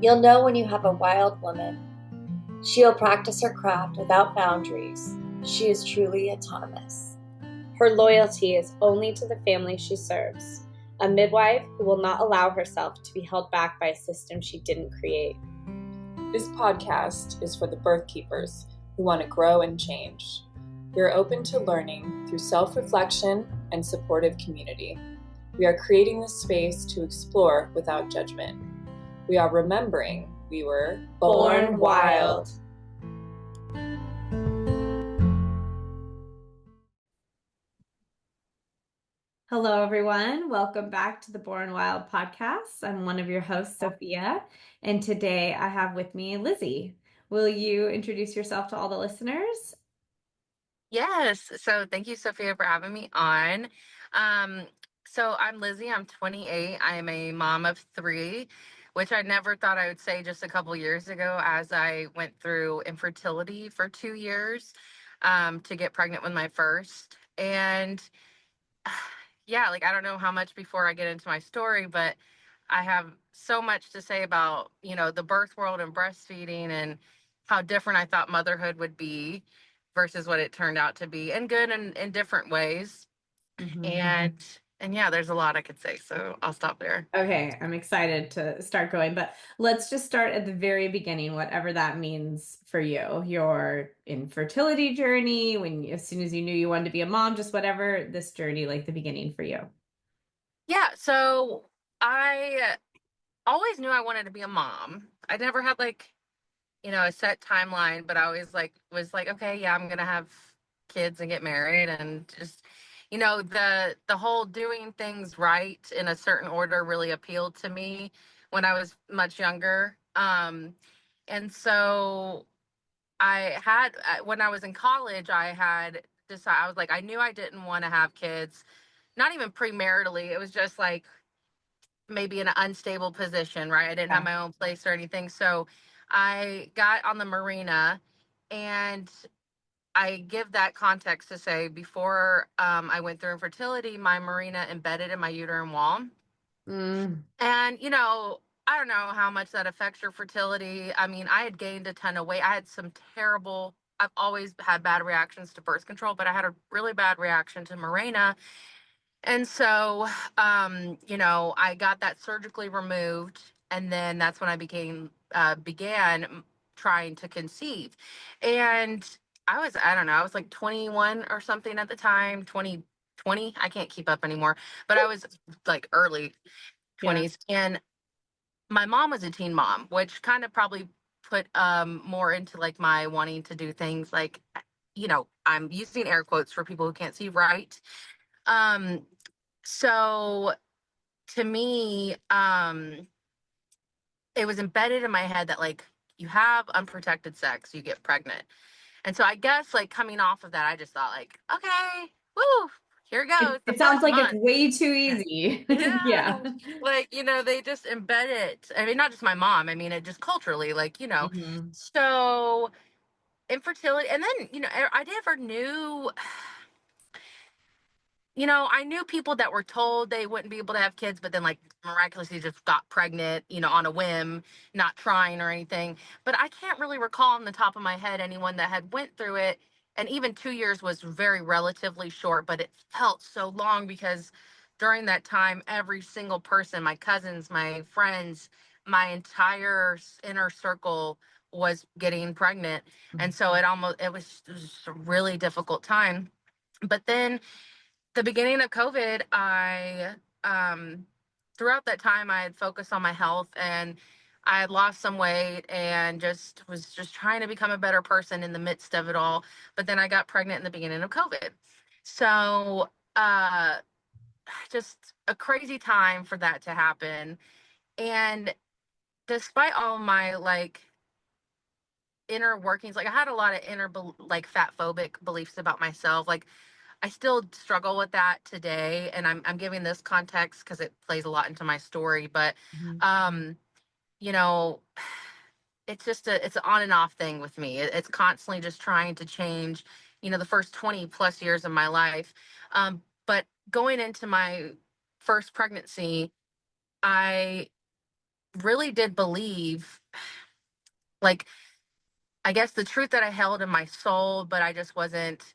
You'll know when you have a wild woman. She'll practice her craft without boundaries. She is truly autonomous. Her loyalty is only to the family she serves, a midwife who will not allow herself to be held back by a system she didn't create. This podcast is for the birth keepers who want to grow and change. We are open to learning through self-reflection and supportive community. We are creating this space to explore without judgment. We are remembering we were Born wild. Hello, everyone. Welcome back to the Born Wild podcast. I'm one of your hosts, Sophia, and today I have with me Lizzy. Will you introduce yourself to all the listeners? Yes. So thank you, Sophia, for having me on. So I'm Lizzy. I'm 28. I am a mom of three, which I never thought I would say just a couple years ago, as I went through infertility for 2 years to get pregnant with my first. And yeah, like I don't know how much before I get into my story, but I have so much to say about, the birth world and breastfeeding and how different I thought motherhood would be versus what it turned out to be, and good and in different ways. And yeah, there's a lot I could say, so I'll stop there. Okay, I'm excited to start going, but let's just start at the very beginning, whatever that means for you. Your infertility journey, as soon as you knew you wanted to be a mom, just whatever this journey, like the beginning for you. Yeah, so I always knew I wanted to be a mom. I never had a set timeline, but I always was like, okay, yeah, I'm gonna have kids and get married, and just the whole doing things right in a certain order really appealed to me when I was much younger. And so when I was in college, I had decided, I was like, I knew I didn't want to have kids, not even premaritally. It was just like maybe in an unstable position, right? I didn't have my own place or anything. So I got on the marina, and I give that context to say before I went through infertility, my marina embedded in my uterine wall. And, I don't know how much that affects your fertility. I mean, I had gained a ton of weight. I had I've always had bad reactions to birth control, but I had a really bad reaction to Mirena. And so, I got that surgically removed, and then that's when I began trying to conceive. And I don't know, I was like 21 or something at the time, 20, I can't keep up anymore, but I was like early 20s. And my mom was a teen mom, which kind of probably put more into like my wanting to do things like, I'm using air quotes for people who can't see, right? Um, so to me, it was embedded in my head that like you have unprotected sex, you get pregnant. And so I guess like coming off of that, I just thought like, okay, woo, here it goes. It sounds like it's way too easy. Yeah. Like, they just embed it. I mean, not just my mom. I mean, it just culturally, So infertility. And then, I never knew, I knew people that were told they wouldn't be able to have kids, but then like miraculously just got pregnant, on a whim, not trying or anything. But I can't really recall on the top of my head anyone that had went through it. And even 2 years was very relatively short, but it felt so long because during that time, every single person, my cousins, my friends, my entire inner circle was getting pregnant. And so it was just a really difficult time. But then the beginning of COVID, throughout that time, I had focused on my health, and I had lost some weight and was trying to become a better person in the midst of it all. But then I got pregnant in the beginning of COVID. So, just a crazy time for that to happen. And despite all my inner workings, like I had a lot of inner fat phobic beliefs about myself. Like I still struggle with that today, and I'm giving this context because it plays a lot into my story. But, you know, it's an on and off thing with me. It's constantly just trying to change. The first 20 plus years of my life, but going into my first pregnancy, I really did believe, like, I guess the truth that I held in my soul, but I just wasn't,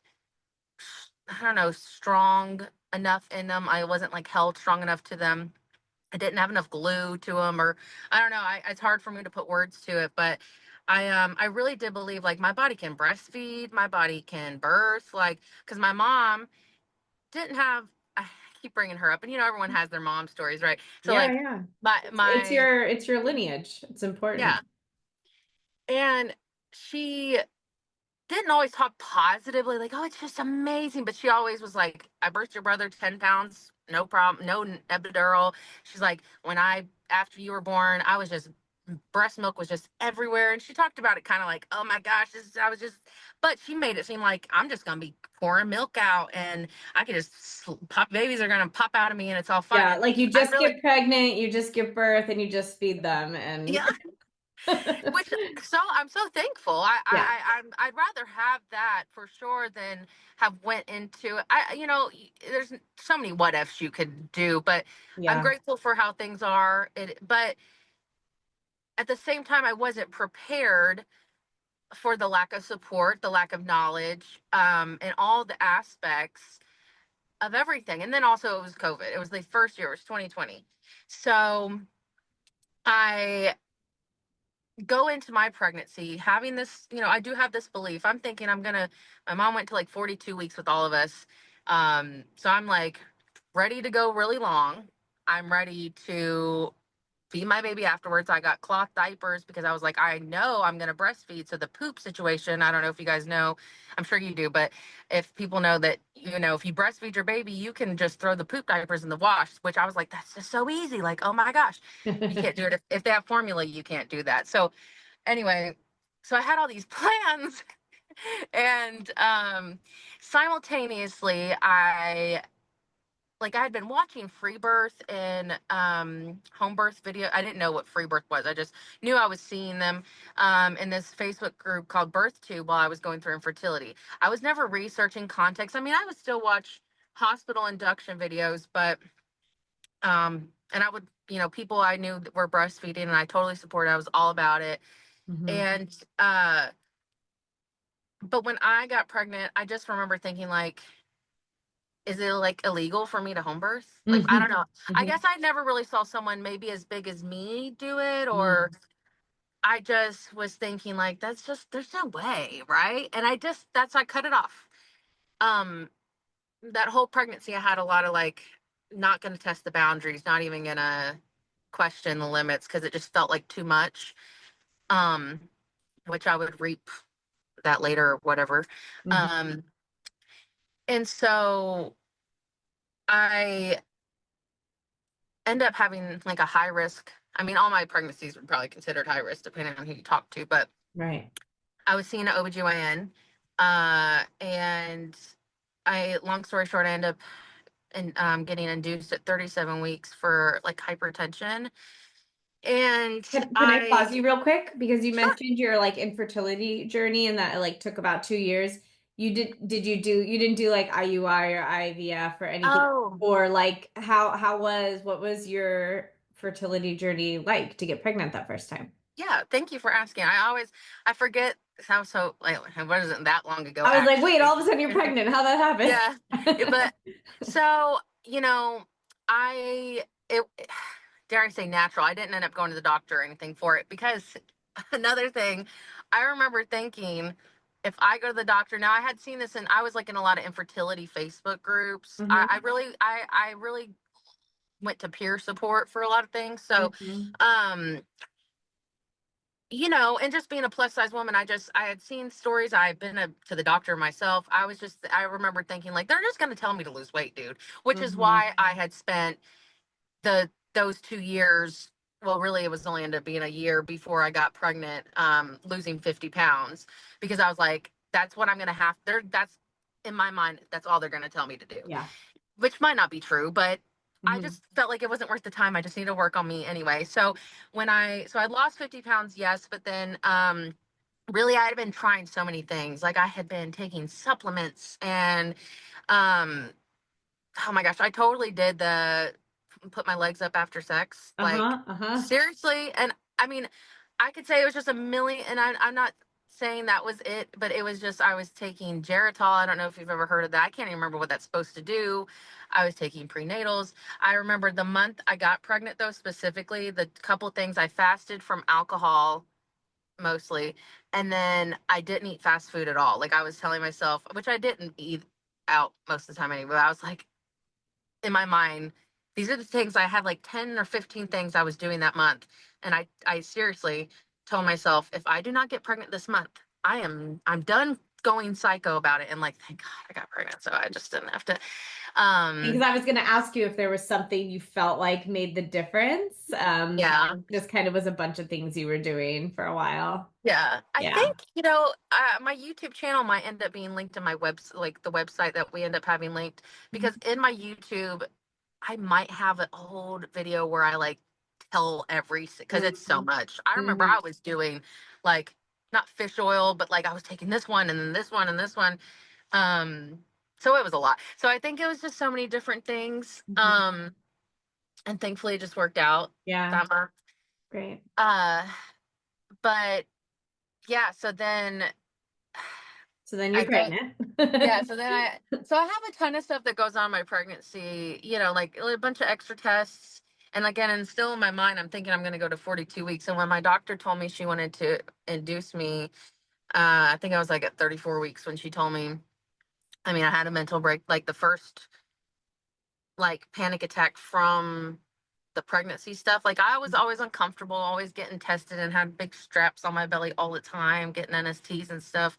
I don't know, strong enough in them. I wasn't like held strong enough to them. I didn't have enough glue to them, or I don't know. It's hard for me to put words to it, but I really did believe like my body can breastfeed, my body can birth, like, because my mom didn't have. I keep bringing her up, and everyone has their mom stories, right? So Yeah, like yeah. my It's my your lineage. It's yeah, important. and she didn't always talk positively, like, oh, it's just amazing. But she always was like, I birthed your brother 10 pounds, no problem, no epidural. She's like, after you were born, I was just, breast milk was just everywhere. And she talked about it kind of like, oh my gosh, but she made it seem like I'm just going to be pouring milk out and I could just babies are going to pop out of me and it's all fine. Yeah, And like you I just really, get pregnant, you just give birth, and you just feed them, and yeah, which I'm so thankful. yeah, I'd rather have that for sure than have went into there's so many what ifs you could do, but I'm yeah. grateful for how things are. But at the same time, I wasn't prepared for the lack of support, the lack of knowledge, and all the aspects of everything. And then also it was COVID. It was the first year. It was 2020. So I go into my pregnancy having this, I do have this belief. I'm thinking my mom went to like 42 weeks with all of us. So I'm like ready to go really long. I'm ready to feed my baby afterwards. I got cloth diapers because I was like, I know I'm going to breastfeed. So the poop situation, I don't know if you guys know, I'm sure you do, but if people know that, if you breastfeed your baby, you can just throw the poop diapers in the wash, which I was like, that's just so easy. Like, oh my gosh, you can't do it. If they have formula, you can't do that. So anyway, so I had all these plans and simultaneously I had been watching Freebirth and home birth video. I didn't know what Freebirth was. I just knew I was seeing them in this Facebook group called BirthTube while I was going through infertility. I was never researching context. I mean, I would still watch hospital induction videos, but and I would, people I knew that were breastfeeding and I totally supported. I was all about it. Mhm. And but when I got pregnant, I just remember thinking like, is it like illegal for me to home birth? Like, I don't Mhm. know. I Mhm. guess I never really saw someone maybe as big as me do it, or Mhm. I just was thinking like, there's no way, right? And I cut it off. Um, that whole pregnancy, I had a lot of like, not going to test the boundaries, not even going to question the limits because it just felt like too much. Um, which I would reap that later or whatever. Mhm. Um, and so I end up having like a high risk. I mean, all my pregnancies were probably considered high risk depending on who you talk to, but Right. I was seeing an OBGYN. And long story short, I end up getting induced at 37 weeks for like hypertension. And Can I pause you real quick? Because you sure. mentioned your like infertility journey and that it like took about 2 years. You didn't do like IUI or IVF or anything? Oh, Or like what was your fertility journey like to get pregnant that first time? yeah. Thank you for asking. I forget. So like, it wasn't that long ago, I was like, wait, actually. all of a sudden you're pregnant. How'd that Yeah. happen? But so, I, it, dare I say natural. I didn't end up going to the doctor or anything for it because another thing, I remember thinking if I go to the doctor now, I had seen this and I was like in a lot of infertility Facebook groups. Hmm. I really went to peer support for a lot of things. So, Hmm. um, and just being a plus size woman, I had seen stories. I've been to the doctor myself. I remember thinking like, they're just going to tell me to lose weight, dude, which is Hmm. why I had spent those 2 years. Well, really, it was only ended up being a year before I got pregnant, losing 50 pounds because I was like, that's what I'm going to have there. That's in my mind. That's all they're going to tell me to do, Yeah. which might not be true, but I Hmm. just felt like it wasn't worth the time. I just need to work on me anyway. So I lost 50 pounds, yes, but then, really I had been trying so many things. Like I had been taking supplements and, um, oh my gosh, I totally did put my legs up after sex. Like, Uh-huh. Uh-huh. seriously. And I mean, I could say it was just a million, and I'm not saying that was it, but it was just, I was taking Geritol. I don't know if you've ever heard of that. I can't even remember what that's supposed to do. I was taking prenatals. I remember the month I got pregnant, though, specifically, the couple things I fasted from alcohol mostly, and then I didn't eat fast food at all. Like, I was telling myself, which I didn't eat out most of the time anyway, but I was like, in my mind, these are the things I had, like 10 or 15 things I was doing that month. And I seriously told myself, if I do not get pregnant this month, I'm done going psycho about it. And like, thank God I got pregnant. So I just didn't have to. Because I was going to ask you if there was something you felt like made the difference. Yeah. This kind of was a bunch of things you were doing for a while. Yeah. I Yeah. think, my YouTube channel might end up being linked to my website, like the website that we end up having linked, because in my YouTube, I might have an old video where I like tell because it's so much. I remember I was doing like not fish oil, but like I was taking this one and then this one and this one. Um, so it was a lot. So I think it was just so many different things. And thankfully it just worked out Yeah. that month. Great. But yeah, so then you're I think pregnant. yeah, so I have a ton of stuff that goes on in my pregnancy, like a bunch of extra tests. And again, and still in my mind, I'm thinking I'm going to go to 42 weeks. And when my doctor told me she wanted to induce me, I think I was like at 34 weeks when she told me. I mean, I had a mental break, like the first like panic attack from the pregnancy stuff. Like I was always uncomfortable, always getting tested and had big straps on my belly all the time, getting NSTs and stuff.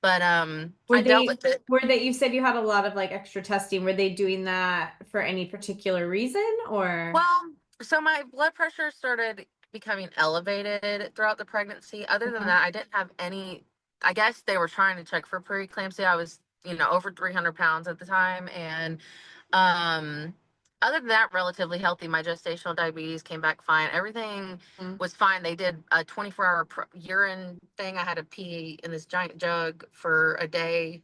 But I dealt with it. You said you had a lot of like extra testing. Were they doing that for any particular reason or? Well, so my blood pressure started becoming elevated throughout the pregnancy. Other than that, I didn't have any. I guess they were trying to check for preeclampsia. I was, over 300 pounds at the time. And um, other than that, relatively healthy. My gestational diabetes came back fine. Everything was fine. They did a 24-hour urine thing. I had to pee in this giant jug for a day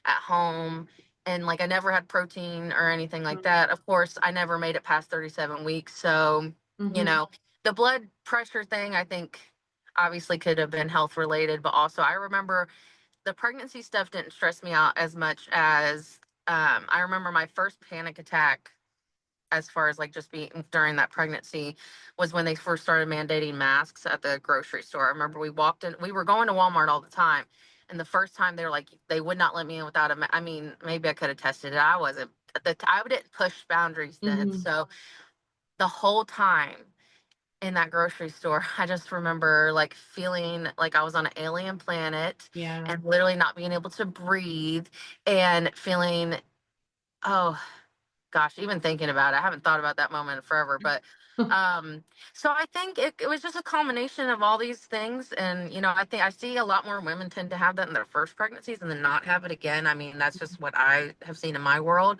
at home. And like I never had protein or anything like that. Of course, I never made it past 37 weeks. So, the blood pressure thing, I think obviously could have been health related, but also I remember the pregnancy stuff didn't stress me out as much as I remember my first panic attack as far as like just being during that pregnancy was when they first started mandating masks at the grocery store. I remember we walked in, we were going to Walmart all the time. And the first time they were like, they would not let me in without I mean, maybe I could have tested it. I wasn't, I didn't push boundaries then. So the whole time in that grocery store, I just remember like feeling like I was on an alien planet and literally not being able to breathe and feeling, oh, gosh, even thinking about it, I haven't thought about that moment in forever. But so I think it was just a combination of all these things. And, I think I see a lot more women tend to have that in their first pregnancies and then not have it again. I mean, that's just what I have seen in my world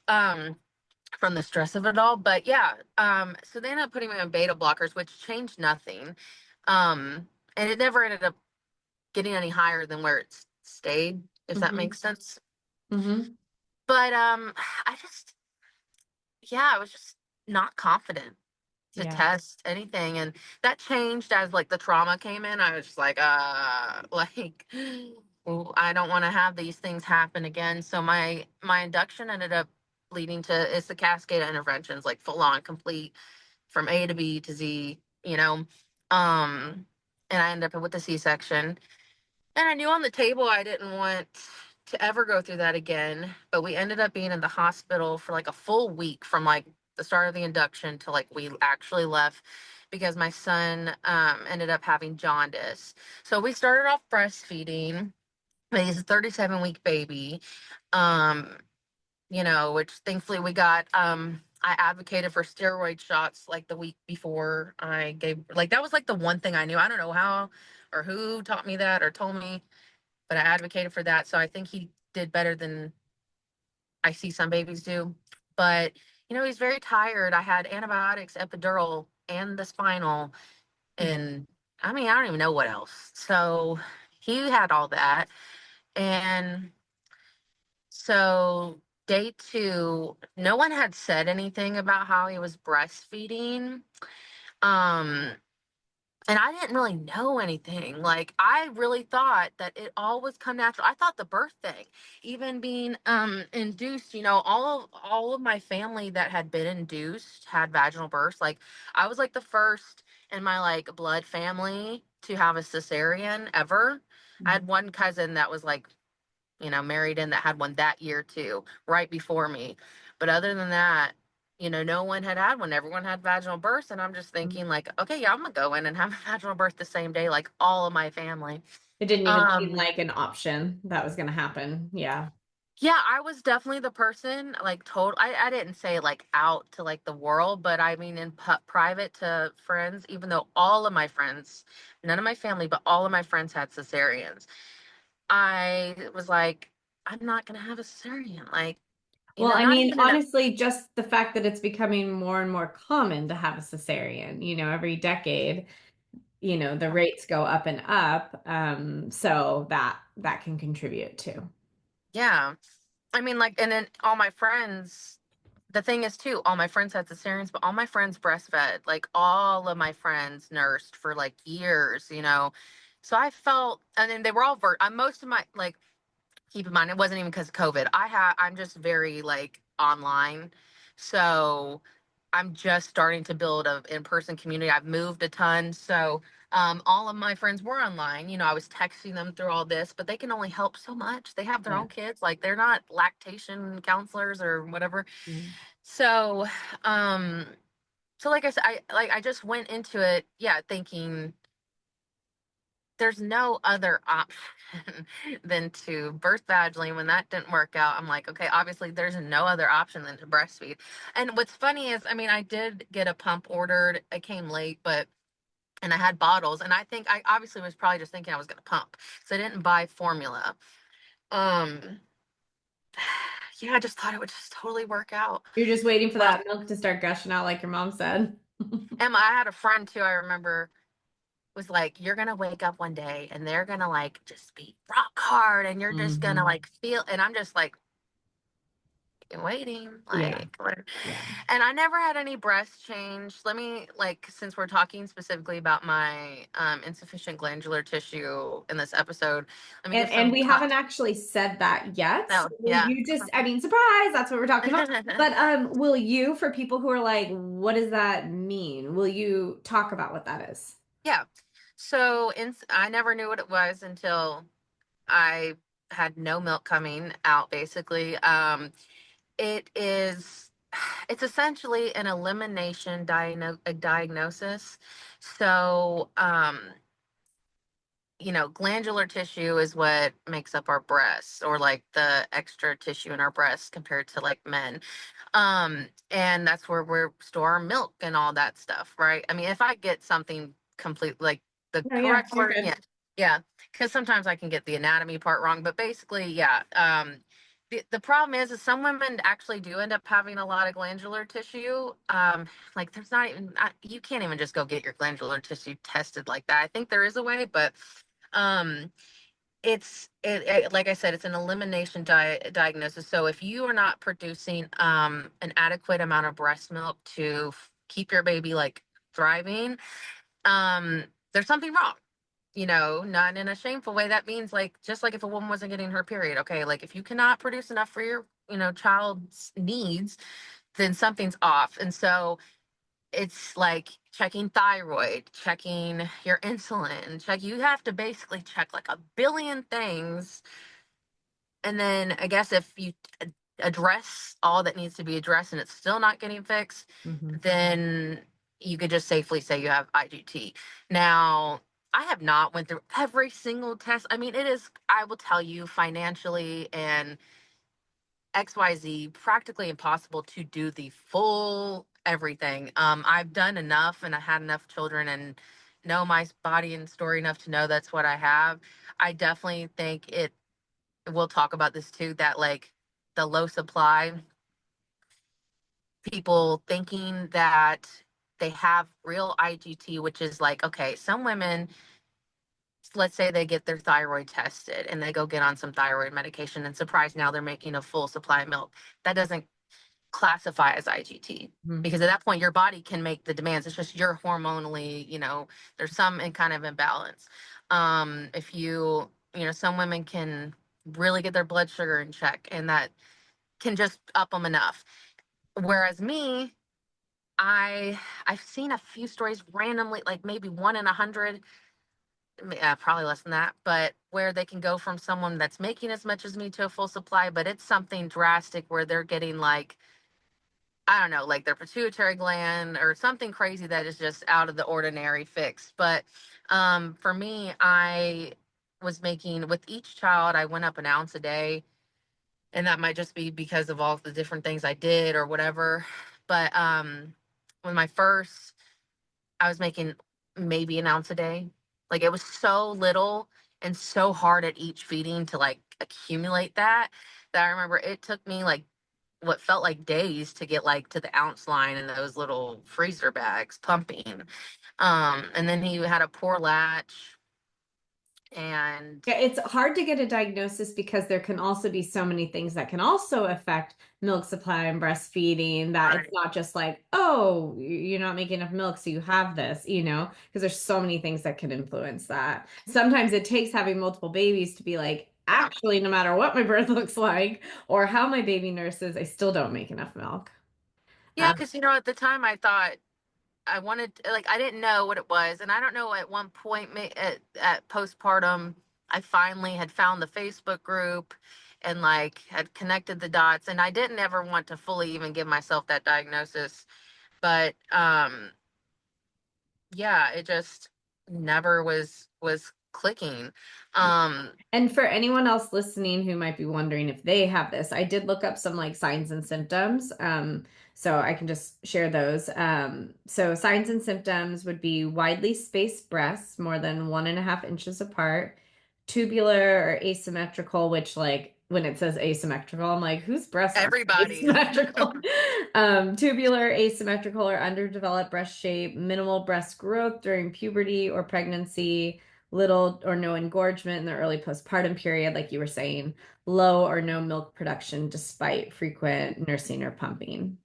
from the stress of it all. But yeah, so they ended up putting me on beta blockers, which changed nothing. And it never ended up getting any higher than where it stayed, if that makes sense. But I just, yeah, I was just not confident to test anything. And that changed as like the trauma came in. I was just like, like, well, I don't want to have these things happen again. So my induction ended up leading to, it's the cascade of interventions, like full on complete from A to B to Z, and I ended up with a C-section. And I knew on the table I didn't want to ever go through that again. But we ended up being in the hospital for like a full week from like the start of the induction to like we actually left because my son ended up having jaundice. So we started off breastfeeding. But he's a 37-week baby. Um, which thankfully we got. I advocated for steroid shots like the week before I gave, like that was like the one thing I knew. I don't know how or who taught me that or told me, but I advocated for that. So I think he did better than I see some babies do. But, he's very tired. I had antibiotics, epidural, and the spinal. And I mean, I don't even know what else. So he had all that. And so day 2, no one had said anything about how he was breastfeeding. Um, and I didn't really know anything. Like, I really thought that it all was come natural. I thought the birth thing, even being induced, all of my family that had been induced had vaginal births. Like, I was like the first in my like blood family to have a cesarean ever. I had one cousin that was like, married in that had one that year too, right before me. But other than that, no one had one. Everyone had vaginal births. And I'm just thinking like, okay, yeah, I'm gonna go in and have a vaginal birth the same day, like all of my family. It didn't even seem Um, like an option that was going to happen. Yeah. yeah, I was definitely the person like I didn't say like out to like the world, but I mean in private to friends, even though all of my friends, none of my family, but all of my friends had cesareans. I was like, I'm not gonna have a cesarean. Like, Well, I not mean, even in a, honestly, just the fact that it's becoming more and more common to have a cesarean, every decade, the rates go up and up. So that can contribute too. yeah. I mean, like, and then all my friends, the thing is too, all my friends had cesareans, but all my friends breastfed. Like, all of my friends nursed for like years. So I felt, and then they were all most of my, like, keep in mind, it wasn't even because of COVID. I'm just very like online. So I'm just starting to build a in-person community. I've moved a ton. So all of my friends were online. I was texting them through all this, but they can only help so much. They have their Yeah. own kids. Like, they're not lactation counselors or whatever. Yeah. So, um, so like I said, I just went into it, yeah, thinking there's no other option than to birth vaginally. When that didn't work out, I'm like, okay, obviously there's no other option than to breastfeed. And what's funny is, I mean, I did get a pump ordered. It came late, and I had bottles, and I think I obviously was probably just thinking I was going to pump. So I didn't buy formula. Um, yeah, I just thought it would just totally work out. You're just waiting for But that milk to start gushing out like your mom said. Emma, I had a friend too, I remember, was like, you're gonna wake up one day and they're gonna like just be rock hard and you're just gonna like feel, and I'm just like waiting, Yeah. like, Yeah. and I never had any breast change. Let me, like, since we're talking specifically about my insufficient glandular tissue in this episode, let me give And some we haven't actually said that yet. no, Will yeah. you just, I mean, surprise, that's what we're talking about. But will you, for people who are like, what does that mean? Will you talk about what that is? Yeah. So I never knew what it was until I had no milk coming out, basically. It is, it's essentially an elimination diagnosis. So, glandular tissue is what makes up our breasts, or like the extra tissue in our breasts compared to like men. And that's where we store our milk and all that stuff, right? I mean, if I get something complete, like the Oh, yeah, correct you're word, good. yeah, yeah, because sometimes I can get the anatomy part wrong, but basically, yeah. The problem is some women actually do end up having a lot of glandular tissue. Like, there's not even, you can't even just go get your glandular tissue tested like that. I think there is a way, but um like I said, it's an elimination diagnosis. So if you are not producing an adequate amount of breast milk to keep your baby like thriving, um there's something wrong. Not in a shameful way. That means, like, just like if a woman wasn't getting her period, okay, like if you cannot produce enough for your child's needs, then something's off. And so it's like checking thyroid, checking your insulin, you have to basically check like a billion things. And then I guess if you address all that needs to be addressed and it's still not getting fixed, then you could just safely say you have IGT. Now, I have not went through every single test. I mean, it is, I will tell you, financially and XYZ, practically impossible to do the full everything. I've done enough and I had enough children and know my body and story enough to know that's what I have. I definitely think we'll talk about this too, that like the low supply, people thinking that they have real IGT, which is like, okay, some women let's say they get their thyroid tested and they go get on some thyroid medication, and surprise, now they're making a full supply of milk. That doesn't classify as IGT, because at that point your body can make the demands. It's just you're hormonally, there's some kind of imbalance. If some women can really get their blood sugar in check, and that can just up them enough. Whereas me, I've seen a few stories randomly, like maybe 1 in 100, probably less than that, but where they can go from someone that's making as much as me to a full supply, but it's something drastic where they're getting like, I don't know, like their pituitary gland or something crazy that is just out of the ordinary fixed. But for me, I was making, with each child, I went up an ounce a day. And that might just be because of all the different things I did or whatever. But when my first, I was making maybe an ounce a day. Like, it was so little and so hard at each feeding to like accumulate that I remember it took me like what felt like days to get like to the ounce line in those little freezer bags pumping. And then he had a poor latch, and Yeah, it's hard to get a diagnosis because there can also be so many things that can also affect milk supply and breastfeeding, that it's not just like, oh, you're not making enough milk, so you have this, because there's so many things that can influence that. Sometimes it takes having multiple babies to be like, actually, no matter what my birth looks like or how my baby nurses, I still don't make enough milk. yeah, because at the time I thought I wanted, like, I didn't know what it was. And I don't know, at one point at postpartum, I finally had found the Facebook group and like had connected the dots. And I didn't ever want to fully even give myself that diagnosis. But yeah, it just never was clicking. And for anyone else listening who might be wondering if they have this, I did look up some like signs and symptoms. So I can just share those. So signs and symptoms would be widely spaced breasts, more than 1.5 inches apart, tubular or asymmetrical, which like when it says asymmetrical, I'm like, whose breasts are Everybody. asymmetrical? Tubular, asymmetrical, or underdeveloped breast shape, minimal breast growth during puberty or pregnancy, little or no engorgement in the early postpartum period, like you were saying, low or no milk production despite frequent nursing or pumping.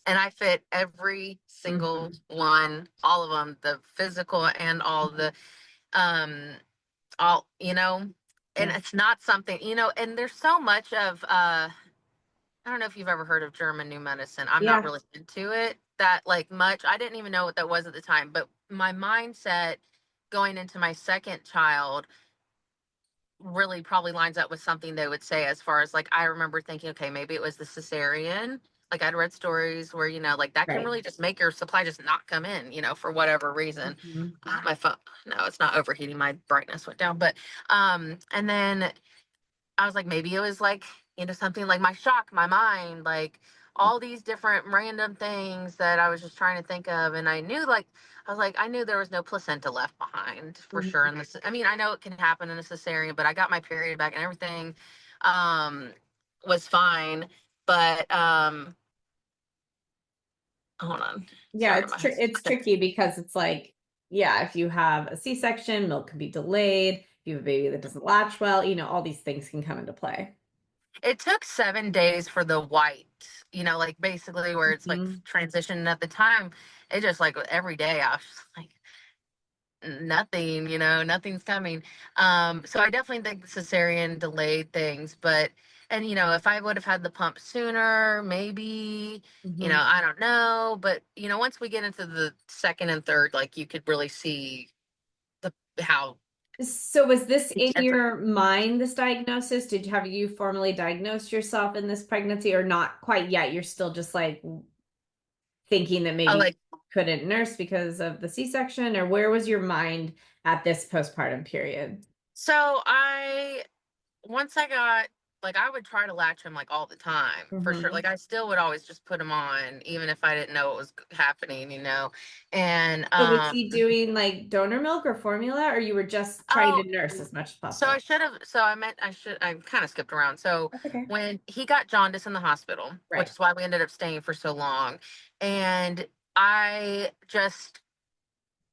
And I fit every single one, all of them, the physical and all the, and it's not something, and there's so much of, I don't know if you've ever heard of German new medicine. I'm not really into it that like much. I didn't even know what that was at the time, but my mindset going into my second child really probably lines up with something they would say, as far as like, I remember thinking, okay, maybe it was the cesarean. Like, I'd read stories where, like that can really just make your supply just not come in, for whatever reason. My phone, no, it's not overheating. My brightness went down. But, and then I was like, maybe it was like, something like my mind, like all these different random things that I was just trying to think of. And I knew I knew there was no placenta left behind for sure. And this, I mean, I know it can happen in a cesarean, but I got my period back and everything, was fine. But, hold on. Yeah, Sorry, it's tricky because it's like, yeah, if you have a C-section, milk can be delayed. If you have a baby that doesn't latch well, all these things can come into play. It took 7 days for the white, like basically where it's like transition. At the time, it just like every day I was just like, nothing, nothing's coming. So I definitely think the cesarean delayed things, but, and, if I would have had the pump sooner, maybe, I don't know. But, once we get into the second and third, like you could really see how. So was this in your mind, this diagnosis? Have you formally diagnosed yourself in this pregnancy, or not quite yet? You're still just like thinking that maybe you couldn't nurse because of the C-section, or where was your mind at this postpartum period? So once I got, like, I would try to latch him like all the time, for sure. Like, I still would always just put him on, even if I didn't know what was happening, And So was he doing like donor milk or formula, or you were just trying to nurse as much as possible? I kind of skipped around. So when he got jaundice in the hospital, which is why we ended up staying for so long, and I just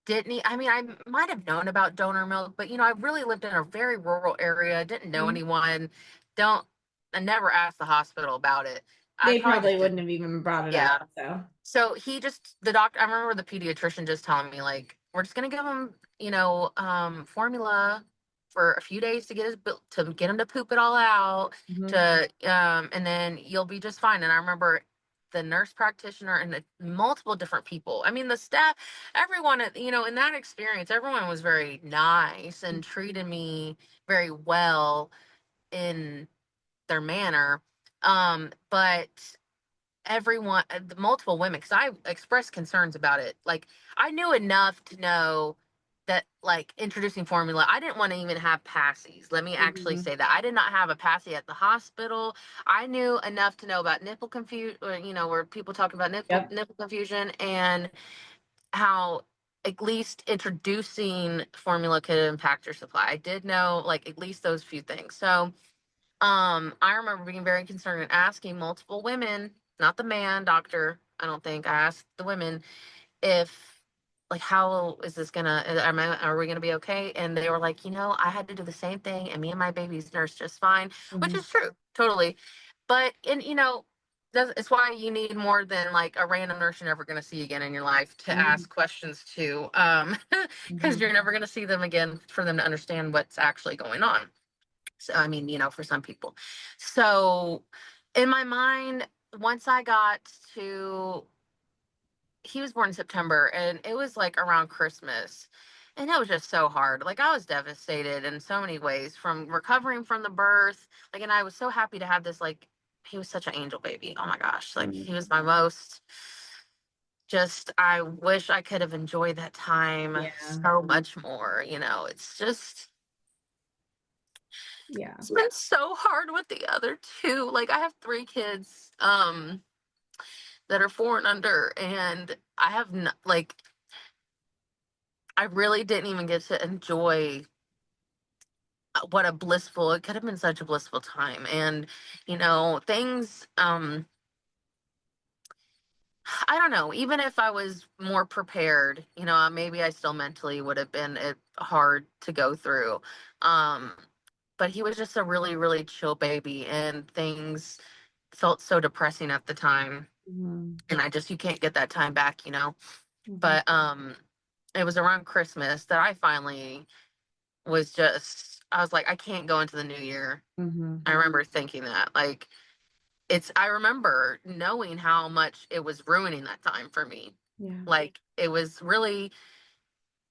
didn't, I mean, I might have known about donor milk, but I really lived in a very rural area, didn't know anyone, don't, I never asked the hospital about it. I They probably probably just did. wouldn't have even brought it Yeah. up. So. So the doctor, I remember the pediatrician just telling me, like, we're just gonna give him, formula for a few days to get him to poop it all out, and then you'll be just fine. And I remember the nurse practitioner and the multiple different people. I mean, the staff, everyone, in that experience, everyone was very nice and treated me very well in their manner. But everyone, the multiple women, because I expressed concerns about it. Like, I knew enough to know that, like, introducing formula, I didn't want to even have passies. Let me actually say that. I did not have a passy at the hospital. I knew enough to know about nipple confusion, where people talk about nipple confusion, and how at least introducing formula could impact your supply. I did know, like, at least those few things. So I remember being very concerned and asking multiple women, not the man doctor, I don't think. I asked the women if, like, how is this gonna, are we gonna be okay? And they were like, I had to do the same thing, and me and my baby's nursed just fine, which is true, totally. But, it's why you need more than, like, a random nurse you're never going to see again in your life to ask questions to, because you're never going to see them again for them to understand what's actually going on. So, I mean, for some people. So, in my mind, once I got to, he was born in September, and it was like around Christmas. And it was just so hard. Like, I was devastated in so many ways from recovering from the birth. Like, and I was so happy to have this, like, he was such an angel baby. Oh my gosh. Like, he was my most, just, I wish I could have enjoyed that time so much more. It's just, it's been so hard with the other two. Like, I have 3 kids that are 4 and under, and I have like, I really didn't even get to enjoy what a blissful, it could have been such a blissful time. And things, I don't know, even if I was more prepared, maybe I still mentally would have been hard to go through. But he was just a really, really chill baby, and things felt so depressing at the time. And you can't get that time back. But it was around Christmas that I finally I was like, I can't go into the new year. I remember thinking that, like, I remember knowing how much it was ruining that time for me. Like, it was really,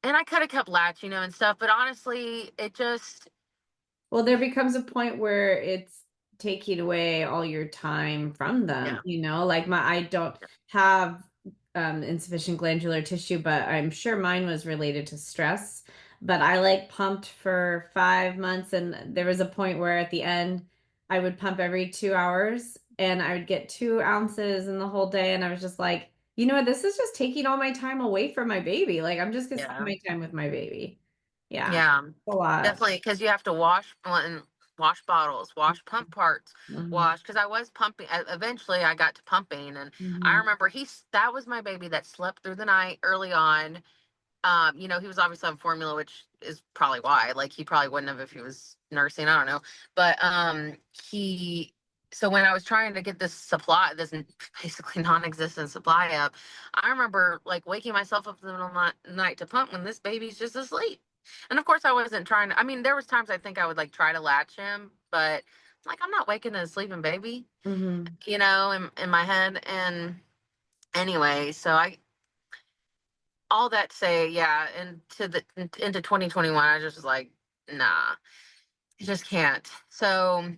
and I could have kept latching, and stuff, but honestly, it just, well, there becomes a point where it's taking away all your time from them, like I don't have insufficient glandular tissue, but I'm sure mine was related to stress. But I, like, pumped for 5 months, and there was a point where at the end I would pump every 2 hours, and I would get 2 ounces in the whole day, and I was just like, you know what, this is just taking all my time away from my baby. Like, I'm just gonna spend my time with my baby. yeah, A lot. definitely, because you have to wash bottles, wash pump parts, wash, because I was pumping. Eventually I got to pumping, and I remember that was my baby that slept through the night early on. He was obviously on formula, which is probably why. Like, he probably wouldn't have if he was nursing. I don't know. But so when I was trying to get this basically non-existent supply up, I remember, like, waking myself up in the middle of the night to pump when this baby's just asleep. And of course, I wasn't trying to. I mean, there was times I think I would, like, try to latch him, but, like, I'm not waking a sleeping baby, in my head. And anyway, so all that to say, yeah, into 2021, I just was like, nah, I just can't. So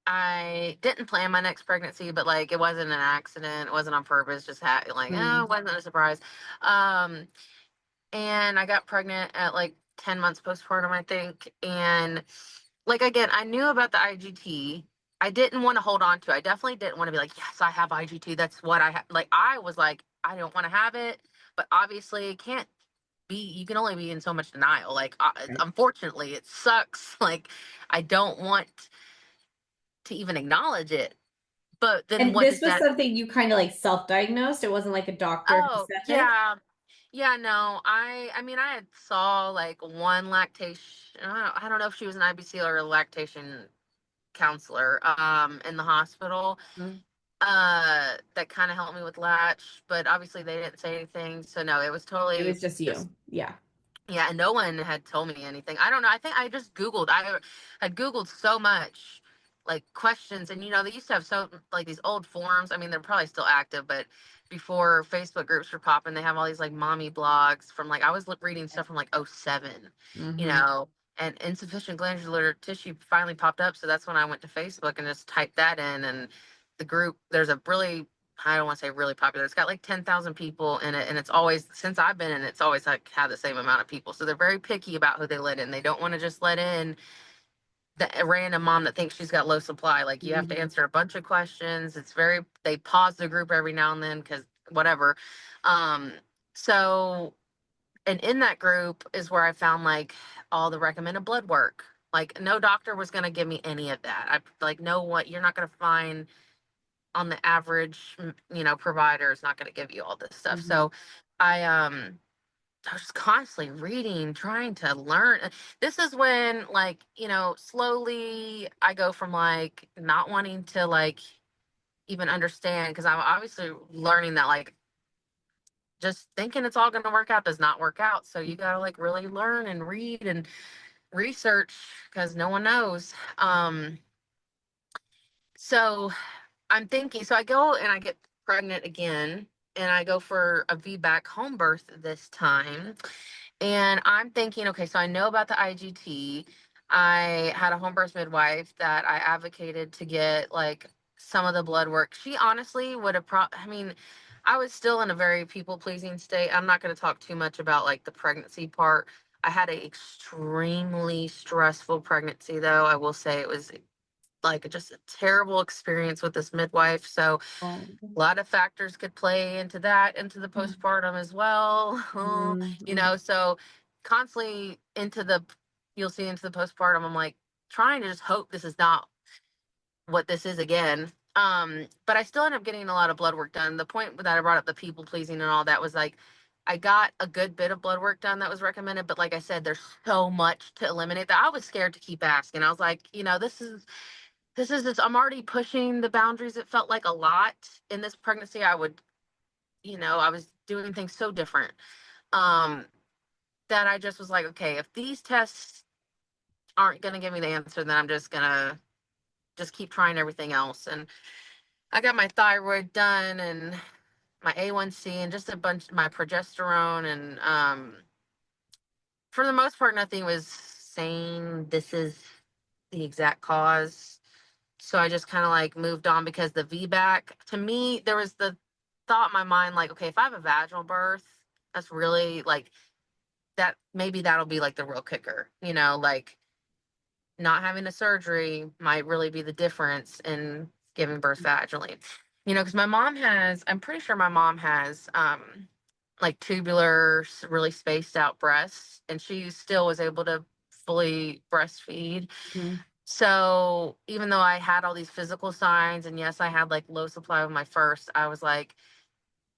I didn't plan my next pregnancy, but, like, it wasn't an accident, it wasn't on purpose, just it wasn't a surprise. And I got pregnant at, like, 10 months postpartum, I think. And, like, again, I knew about the IGT. I didn't want to hold on to it. I definitely didn't want to be like, yes, I have IGT. That's what I have. Like, I was like, I don't want to have it. But obviously, it can't be, you can only be in so much denial. Like, unfortunately, it sucks. Like, I don't want to even acknowledge it. But then And what this does was that, something you kind of, like, self-diagnosed. It wasn't like a doctor who oh, said it. yeah. Yeah, no, I mean, I had saw like one lactation. I don't know if she was an IBC or a lactation counselor, in the hospital, Mm. that kind of helped me with latch, but obviously they didn't say anything. So no, it was It totally was just just, you. Yeah. yeah, and no one had told me anything. I don't know. I think I just Googled. I had Googled so much, like questions, and they used to have so like these old forums. I mean, they're probably still active, but before Facebook groups were popping, they have all these like mommy blogs from like I was reading stuff from like '07, you Mm-hmm. know, and insufficient glandular tissue finally popped up. So that's when I went to Facebook and just typed that in, and the group. There's a really, I don't want to say really popular. It's got like 10,000 people in it. And it's always, since I've been in it, it's always like had the same amount of people. So they're very picky about who they let in. They don't want to just let in a random mom that thinks she's got low supply. Like you have to Mm-hmm. answer a bunch of questions. It's very, they pause the group every now and then because whatever. Um, so, and in that group is where I found like all the recommended blood work. Like no doctor was going to give me any of that. I like know what you're not going to find on the average, provider is not going to give you all this stuff. Mm-hmm. So I was just constantly reading, trying to learn. This is when like, slowly I go from like not wanting to like even understand because I'm obviously learning that like just thinking it's all going to work out does not work out. So you got to like really learn and read and research because no one knows. So I'm thinking, so I go and I get pregnant again, and I go for a VBAC home birth this time. And I'm thinking, okay, so I know about the IGT. I had a home birth midwife that I advocated to get like some of the blood work. She honestly would have I mean, I was still in a very people pleasing state. I'm not going to talk too much about like the pregnancy part. I had an extremely stressful pregnancy, though. I will say it was like just a terrible experience with this midwife. So Oh. a lot of factors could play into that, into the postpartum as well. Mm-hmm. So constantly you'll see into the postpartum, I'm like trying to just hope this is not what this is again. But I still end up getting a lot of blood work done. The point that I brought up the people pleasing and all that was like, I got a good bit of blood work done that was recommended, but like I said, there's so much to eliminate that I was scared to keep asking. I was like, this is I'm already pushing the boundaries. It felt like a lot in this pregnancy. I was doing things so different. Um, that I just was like, okay, if these tests aren't gonna give me the answer, then I'm just gonna just keep trying everything else. And I got my thyroid done and my A1C and just a bunch my progesterone and for the most part nothing was saying this is the exact cause. So I just kind of like moved on because the VBAC, to me, there was the thought in my mind, like, okay, if I have a vaginal birth, that's really like that, maybe that'll be like the real kicker, like not having a surgery might really be the difference in giving birth vaginally, because I'm pretty sure my mom has, like tubular, really spaced out breasts, and she still was able to fully breastfeed. Mm-hmm. So even though I had all these physical signs, and yes, I had like low supply of my first, I was like,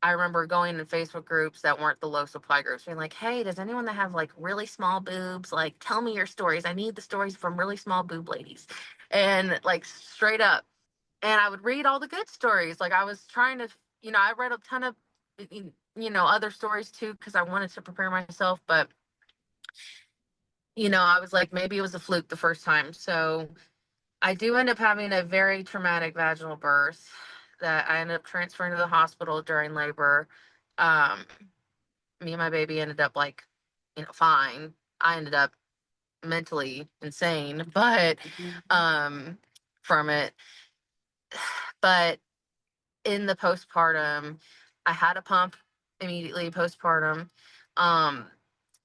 I remember going in Facebook groups that weren't the low supply groups, being like, hey, does anyone that have like really small boobs, like tell me your stories. I need the stories from really small boob ladies. And like straight up. And I would read all the good stories. Like I was trying to, I read a ton of, other stories too, because I wanted to prepare myself. But, I was like, maybe it was a fluke the first time. So I do end up having a very traumatic vaginal birth that I ended up transferring to the hospital during labor. Um, Me and my baby ended up like, fine. I ended up mentally insane, but um, from it. But in the postpartum, I had a pump immediately postpartum. Um,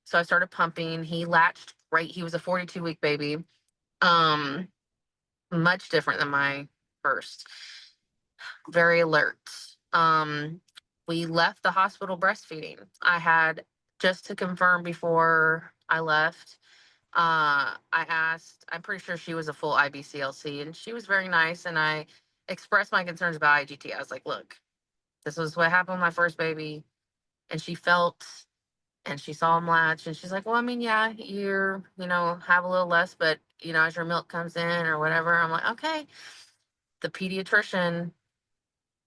so I started pumping. He latched right. He was a 42-week baby. Um, Much different than my first. Very alert. Um, we left the hospital breastfeeding. I had, just to confirm before I left, I asked, I'm pretty sure she was a full IBCLC, and she was very nice. And I expressed my concerns about IGT. I was like, look, this was what happened with my first baby. And she felt And she saw him latch, and she's like, well, I mean, yeah, you're, have a little less, but, as your milk comes in or whatever. I'm like, okay. The pediatrician,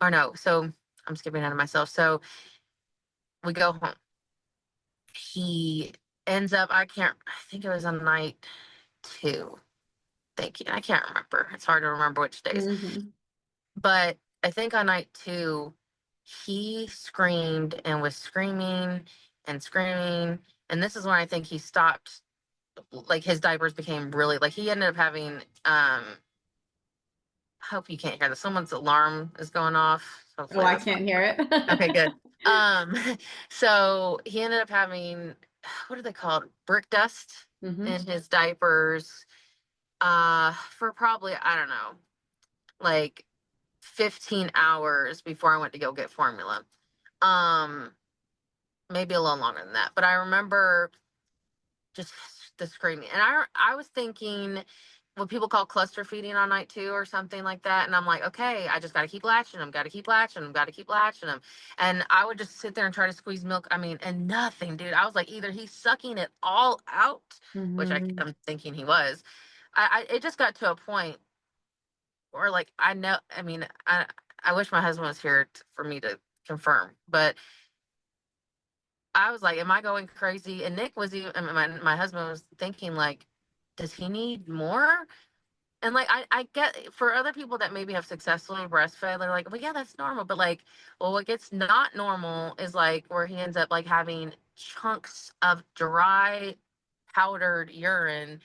or no, so I'm skipping ahead of myself. So we go home. He ends up, I think it was on night 2. Thank you. I can't remember. It's hard to remember which days. Mm-hmm. But I think on night 2, he screamed and was screaming and screaming. And this is when I think he stopped, like his diapers became really, like he ended up having, hope you can't hear this. Someone's alarm is going off. Oh, I can't hear it. Okay, good. Um, so he ended up having, what are they called? Brick dust Mm-hmm. in his diapers, for probably, I don't know, like 15 hours before I went to go get formula. Maybe a little longer than that. But I remember just the screaming. And I was thinking what people call cluster feeding on night 2 or something like that. And I'm like, okay, I just got to keep latching him, got to keep latching him, got to keep latching him. And I would just sit there and try to squeeze milk. I mean, and nothing, dude. I was like, either he's sucking it all out, which Mm-hmm. I'm thinking he was. It just got to a point where, like, I mean, I wish my husband was here for me to confirm, but I was like, am I going crazy? And Nick was even, I mean, my husband was thinking, like, does he need more? And like, I get, for other people that maybe have successfully breastfed, they're like, well, yeah, that's normal. But like, well, what gets not normal is like where he ends up like having chunks of dry powdered urine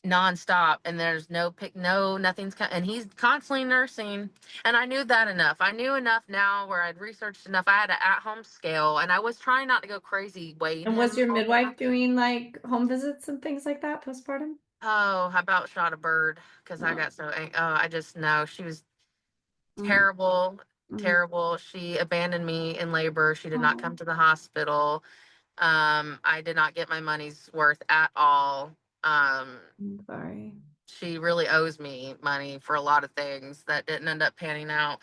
nonstop, and there's nothing's and he's constantly nursing. And I knew that enough. I knew enough now where I'd researched enough. I had an at-home scale, and I was trying not to go crazy weighing And was him your all the midwife time. doing like home visits and things like that postpartum? Oh, how about shot a bird? Because I Oh. got so I just know she was Mm-hmm. terrible, terrible. She abandoned me in labor. She did not Oh, come to the hospital. I did not get my money's worth at all. I'm sorry. She really owes me money for a lot of things that didn't end up panning out.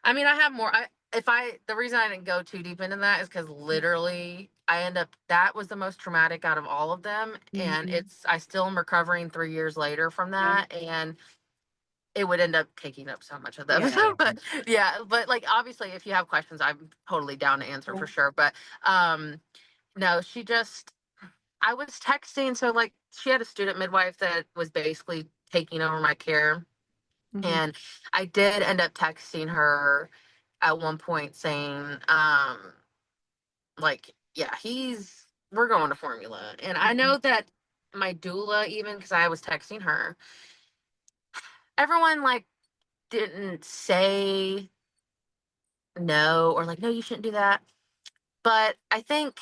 I mean, I have more. The reason I didn't go too deep into that is because literally that was the most traumatic out of all of them. And Mm-hmm. I still am recovering 3 years later from that. And it would end up taking up so much of the Yeah. episode. But yeah, but like, obviously, if you have questions, I'm totally down to answer for sure. But no, I was texting. So like, she had a student midwife that was basically taking over my care. Mm-hmm. And I did end up texting her at one point saying, like, yeah, we're going to formula. And I know that my doula, even because I was texting her, everyone like didn't say no or like, no, you shouldn't do that. But I think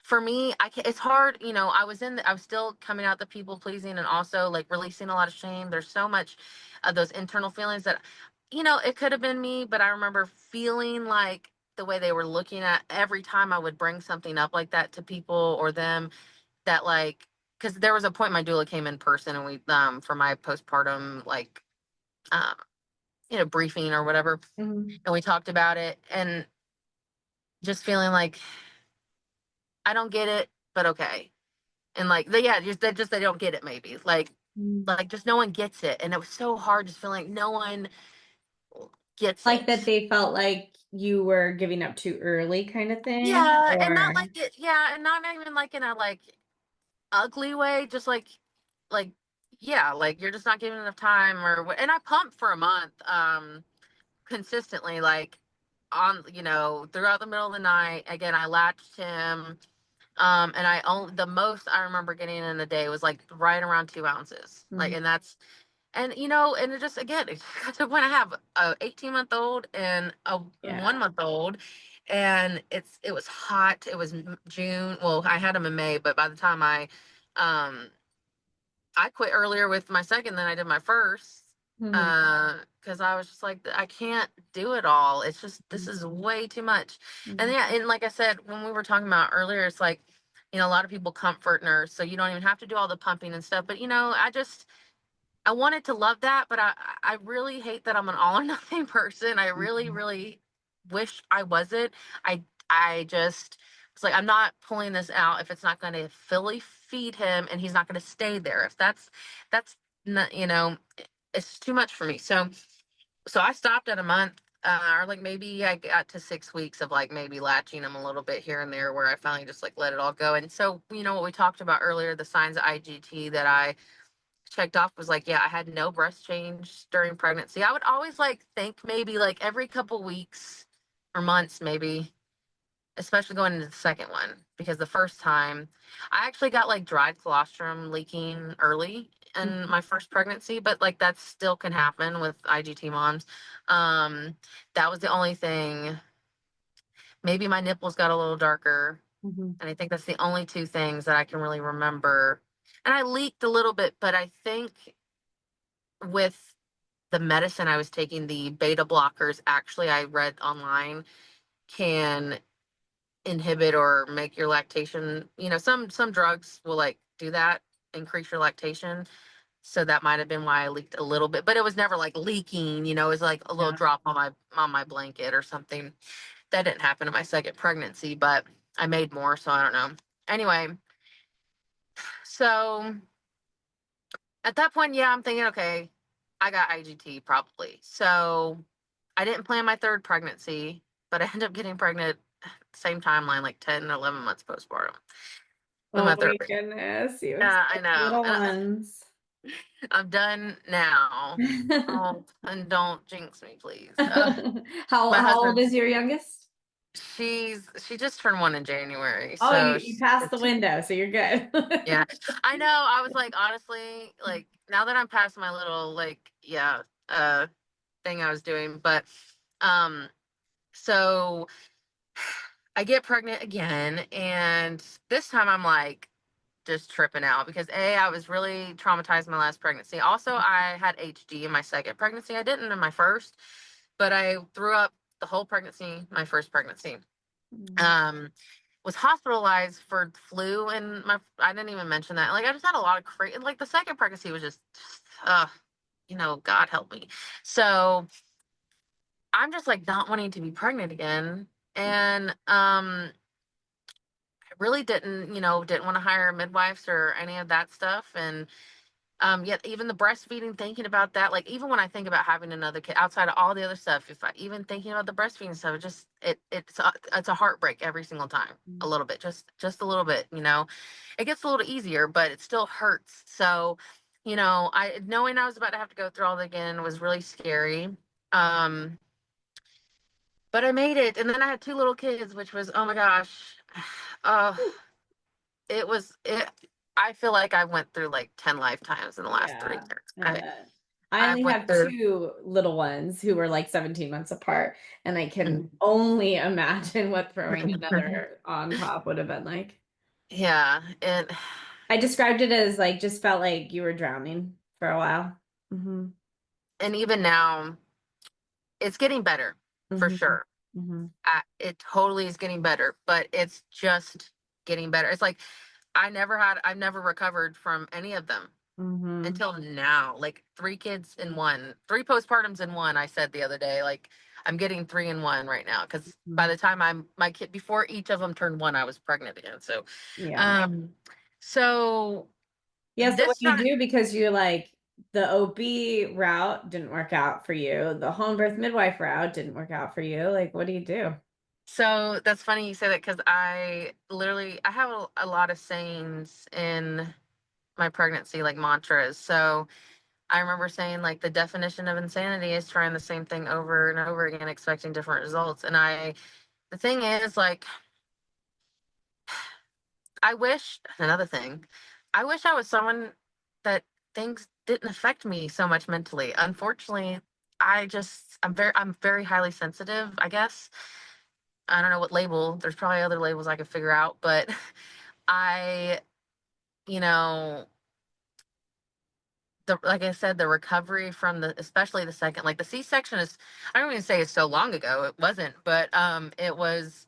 for me, it's hard. I was still coming out the people pleasing and also like releasing a lot of shame. There's so much of those internal feelings that, it could have been me, but I remember feeling like the way they were looking at every time I would bring something up like that to people or them, that like, because there was a point my doula came in person and we, for my postpartum, like, um, briefing or whatever. Mm-hmm. And we talked about it and just feeling like, I don't get it, but okay. And like, they don't get it, maybe like just no one gets it. And it was so hard just feeling like no one gets Like it. that they felt like you were giving up too early kind of thing, Yeah. And not or like it. Yeah. And not even like in a like ugly way, just like, yeah, like you're just not giving enough time or what. And I pumped for a month, consistently, like throughout the middle of the night. Again, I latched him. And the most I remember getting in a day was like right around 2 ounces. Like, and that's, and and it just, again, it got to the point I have a 18-month-old and a yeah. 1 month old. And it was hot. It was June. Well, I had him in May, but by the time um, I quit earlier with my second than I did my first. Mm-hmm. Because I was just like, I can't do it all. It's just, this is way too much. And Mm-hmm. yeah, and like I said, when we were talking about earlier, it's like, a lot of people comfort nurse, so you don't even have to do all the pumping and stuff. But I wanted to love that, but I really hate that I'm an all or nothing person. I really, really wish I wasn't. I just It's like, I'm not pulling this out if it's not going to fully feed him and he's not going to stay there. If that's not, it's too much for me. So I stopped at a month, or like maybe I got to 6 weeks of like maybe latching him a little bit here and there, where I finally just like let it all go. And so, what we talked about earlier, the signs of IGT that I checked off was like, yeah, I had no breast change during pregnancy. I would always like think maybe like every couple weeks or months, maybe, especially going into the second one, because the first time I actually got like dried colostrum leaking early in my first pregnancy, but like that still can happen with IGT moms. Um, that was the only thing. Maybe my nipples got a little darker, Mm-hmm. and I think that's the only two things that I can really remember. And I leaked a little bit, but I think with the medicine I was taking, the beta blockers, actually, I read online, can inhibit or make your lactation. Some drugs will like do that, increase your lactation. So that might have been why I leaked a little bit, but it was never like leaking. It was like a little Yeah. drop on my blanket or something. That didn't happen in my second pregnancy, but I made more, so I don't know. Anyway, so at that point, yeah, I'm thinking, okay, I got IGT probably. So I didn't plan my third pregnancy, but I ended up getting pregnant same timeline, like 10, 11 months postpartum with Oh my my third. goodness, you Yeah, I expect know. little ones. I'm done now. Oh, and don't jinx me, please. How My old is husband's your youngest? she just turned 1 in January, Oh, so you passed the window, so you're good. yeah. I know. I was like, honestly, like now that I'm past my little like uh thing I was doing, but um so I get pregnant again, and this time I'm like just tripping out because I was really traumatized in my last pregnancy. Also, I had HD in my second pregnancy. I didn't in my first, but I threw up the whole pregnancy, my first pregnancy. Mm. Um, was hospitalized for flu, and I didn't even mention that. Like I just had a lot of crazy. Like the second pregnancy was just, uh, God help me. So I'm just like not wanting to be pregnant again, and I really didn't want to hire midwives or any of that stuff, and yet even the breastfeeding, thinking about that, like even when I think about having another kid, outside of all the other stuff, if I even thinking about the breastfeeding stuff, it's a heartbreak every single time, a little bit, just a little bit. It gets a little easier, but it still hurts. So, I knowing I was about to have to go through all that again was really scary. Um, but I made it, and then I had two little kids, which was, oh my gosh, uh, it was it. I feel like I went through like 10 lifetimes in the last three Yeah, years. I I bet. I I only went have through. two little ones who were like 17 months apart, and I can Mhm. only imagine what throwing another on top would have been like. Yeah, and I described it as like just felt like you were drowning for a while. Hmm. even now, it's getting better for Hmm. sure. Hmm. It totally is getting better, but it's just getting better. It's like I've never recovered from any of them Hmm. until now. Like three postpartums in one. I said the other day, like I'm getting three in one right now because by the time my kid, before each of them turned one, I was pregnant again. So, Yeah. um, so Yeah, so what this do you time. do? Because you like the OB route didn't work out for you. The home birth midwife route didn't work out for you. Like, what do you do? So that's funny you say that because I have a lot of sayings in my pregnancy, like mantras. So I remember saying like the definition of insanity is trying the same thing over and over again, expecting different results. And the thing is, like, another thing, I wish I was someone that things didn't affect me so much mentally. Unfortunately, I'm very highly sensitive, I guess. I don't know what label. There's probably other labels I could figure out, but I, you know, like I said, the recovery from especially the second, like the C-section is, I don't even say it's so long ago. It wasn't, but it was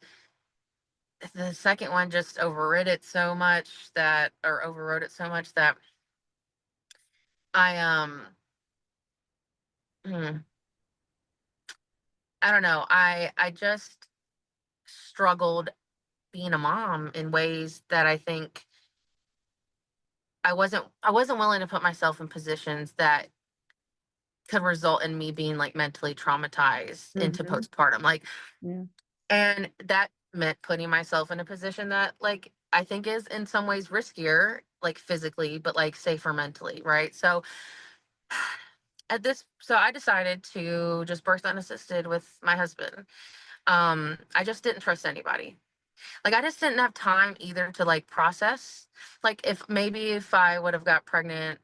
the second one just overrode it so much that I hmm, I don't know. I just struggled being a mom in ways that I think I wasn't willing to put myself in positions that could result in me being like mentally traumatized into Mhm. postpartum. Like, Yeah. and that meant putting myself in a position that like I think is in some ways riskier, like physically, but like safer mentally, right? So so I decided to just birth unassisted with my husband. I just didn't trust anybody. Like I just didn't have time either to like process. Like if I would have got pregnant,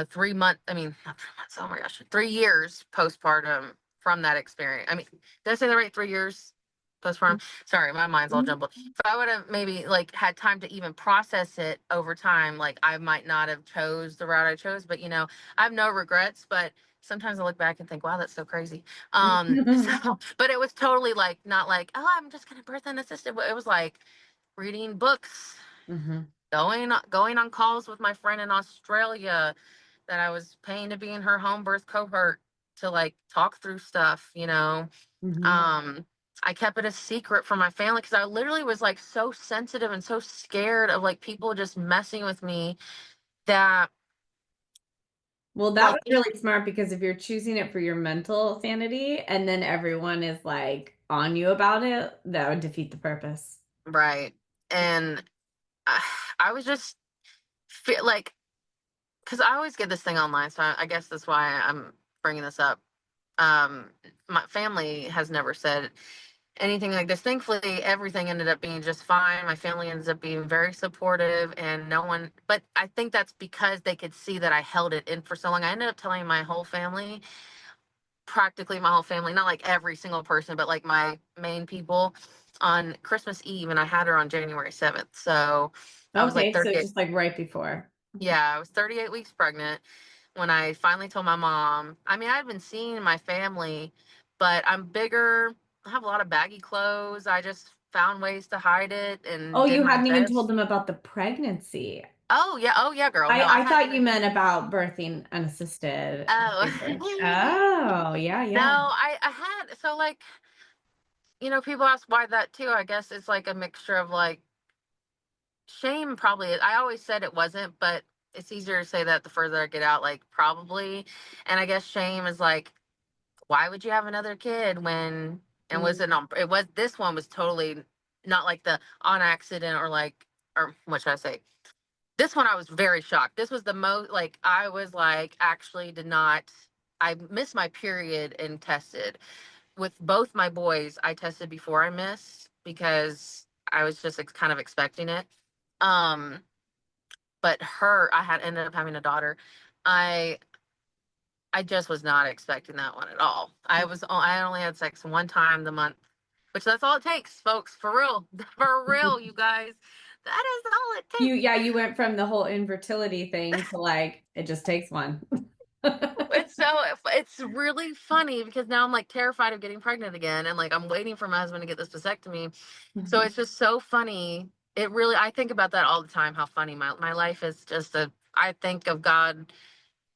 3 months, I mean, not 3 months, oh my gosh, 3 years postpartum from that experience. I mean, did I say that right? 3 years postpartum? Sorry, my mind's all jumbled. If I would have maybe like had time to even process it over time, like I might not have chose the route I chose, but I have no regrets, but sometimes I look back and think, wow, that's so crazy. But it was totally like, not like, oh, I'm just going to birth unassisted. But it was like reading books, Mhm. going on calls with my friend in Australia that I was paying to be in her home birth cohort to like talk through stuff. Mhm. I kept it a secret from my family because I literally was like so sensitive and so scared of like people just messing with me that Well, that like was really smart because if you're choosing it for your mental sanity and then everyone is like on you about it, that would defeat the purpose. right. And I, I was just feel like because I always get this thing online, so I guess that's why I'm bringing this up. Um, my family has never said anything like this. Thankfully, everything ended up being just fine. My family ends up being very supportive, and no one. But I think that's because they could see that I held it in for so long. I ended up telling my whole family, practically my whole family, not like every single person, but like my main people, on Christmas Eve, and I had her on January 7th. So I was like Okay, so 38. just like right before. Yeah, I was 38 weeks pregnant when I finally told my mom. I mean, I'd been seeing my family, but I'm bigger. I have a lot of baggy clothes. I just found ways to hide it and Oh, did you my hadn't even told best. them about the pregnancy. Oh yeah, girl. No, I I thought hadn't. you meant about birthing unassisted Oh, free birth. Oh, yeah, no, yeah. I had. So, like, people ask why that too. I guess it's like a mixture of like shame, probably. I always said it wasn't, but it's easier to say that the further I get out, like, probably. And I guess shame is like, why would you have another kid when, and was it on, it was, this one was totally not like the on accident or like, or what should I say? This one I was very shocked. This was the most, like, I was like, actually did not, I missed my period and tested. With both my boys, I tested before I missed because I was just kind of expecting it. Um, but I had ended up having a daughter. I I just was not expecting that one at all. I only had sex one time the month, which that's all it takes, folks. For real, for real, you guys. That is all it takes. You went from the whole infertility thing to like it just takes one. It's really funny because now I'm like terrified of getting pregnant again, and like I'm waiting for my husband to get this vasectomy. So it's just so funny. I think about that all the time. How funny my life is. I think of God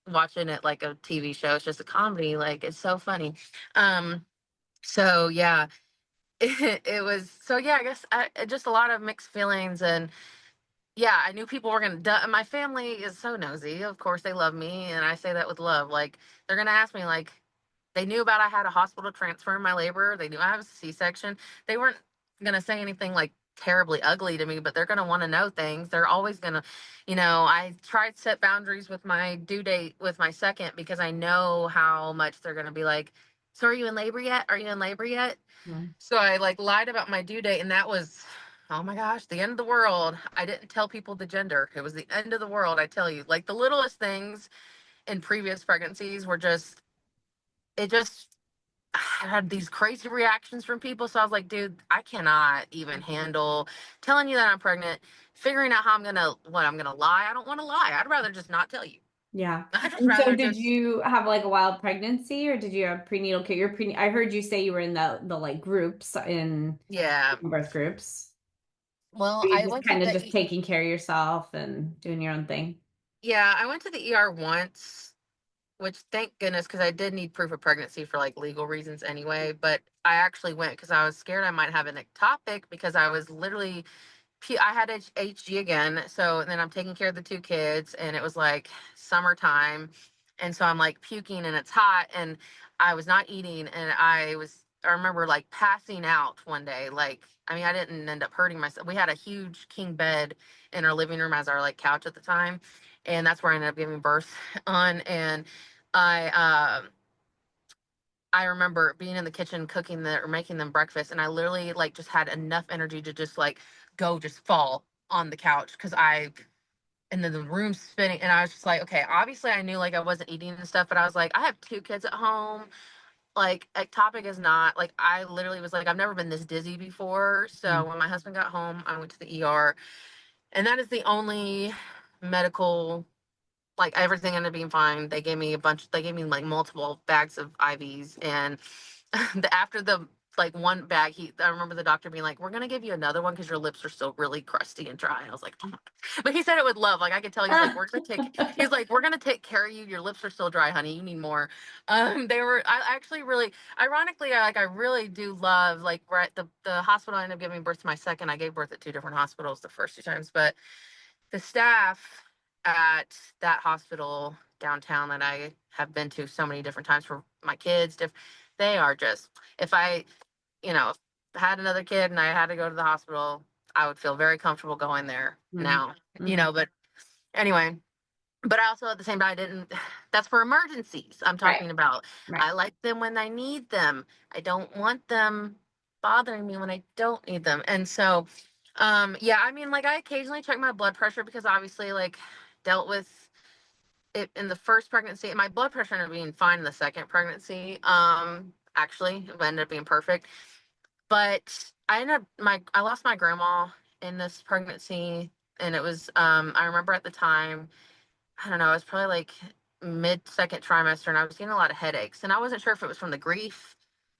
watching it like a TV show. It's just a comedy. Like it's so funny. Um, so yeah, it was. So yeah, I guess just a lot of mixed feelings, and yeah, I knew people were gonna. My family is so nosy. Of course, they love me, and I say that with love. Like they're gonna ask me, like they knew about I had a hospital transfer in my labor. They knew I was a C-section. They weren't gonna say anything like terribly ugly to me, but they're gonna want to know things. They're always gonna, I tried to set boundaries with my due date with my second because I know how much they're gonna be like. So are you in labor yet? Are you in labor yet? So I like lied about my due date, and that was, oh my gosh, the end of the world. I didn't tell people the gender. It was the end of the world, I tell you. Like the littlest things in previous pregnancies were just, it just I had these crazy reactions from people. So I was like, dude, I cannot even handle telling you that I'm pregnant, figuring out how I'm gonna lie. I don't want to lie. I'd rather just not tell you. Yeah. I'd just And so rather did just, you have like a wild pregnancy or did you have prenatal care? I heard you say you were in the like groups in yeah. birth groups. Well, Were you I just went to kind of just taking care of yourself and doing your own thing? yeah, I went to the ER once which thank goodness, because I did need proof of pregnancy for like legal reasons anyway. But I actually went because I was scared I might have an ectopic because I was literally I had HG again. So then I'm taking care of the 2 kids, and it was like summertime. And so I'm like puking and it's hot, and I was not eating. And I remember like passing out one day. Like, I mean, I didn't end up hurting myself. We had a huge king bed in our living room as our like couch at the time. And that's where I ended up giving birth on. And I, I remember being in the kitchen cooking or making them breakfast, and I literally like just had enough energy to just like just fall on the couch because and then the room spinning, and I was just like, okay, obviously I knew like I wasn't eating and stuff, but I was like, I have 2 kids at home. Like, ectopic is not like, I literally was like, I've never been this dizzy before. So when my husband got home, I went to the ER, and that is the only medical, like everything ended up being fine. They gave me like multiple bags of IVs, and after the like one bag, I remember the doctor being like, "We're gonna give you another one because your lips are still really crusty and dry." I was like, "Oh." But he said it with love. Like I could tell he's like, we're gonna take care of you. Your lips are still dry, honey. You need more. I actually really, ironically, I really do love, like, we're at the hospital I ended up giving birth to my second. I gave birth at 2 different hospitals the first 2 times, but the staff at that hospital downtown that I have been to so many different times for my kids, they are just, if I, if I had another kid and I had to go to the hospital, I would feel very comfortable going there now, but anyway, but I also at the same time, I didn't, that's for emergencies I'm talking about. Right. I like them when I need them. I don't want them bothering me when I don't need them. And so, yeah, I mean, like I occasionally check my blood pressure because obviously like dealt with it in the first pregnancy, and my blood pressure ended up being fine in the second pregnancy. Actually, it ended up being perfect. But I lost my grandma in this pregnancy, and it was I remember at the time, I don't know, it was probably like mid second trimester, and I was getting a lot of headaches, and I wasn't sure if it was from the grief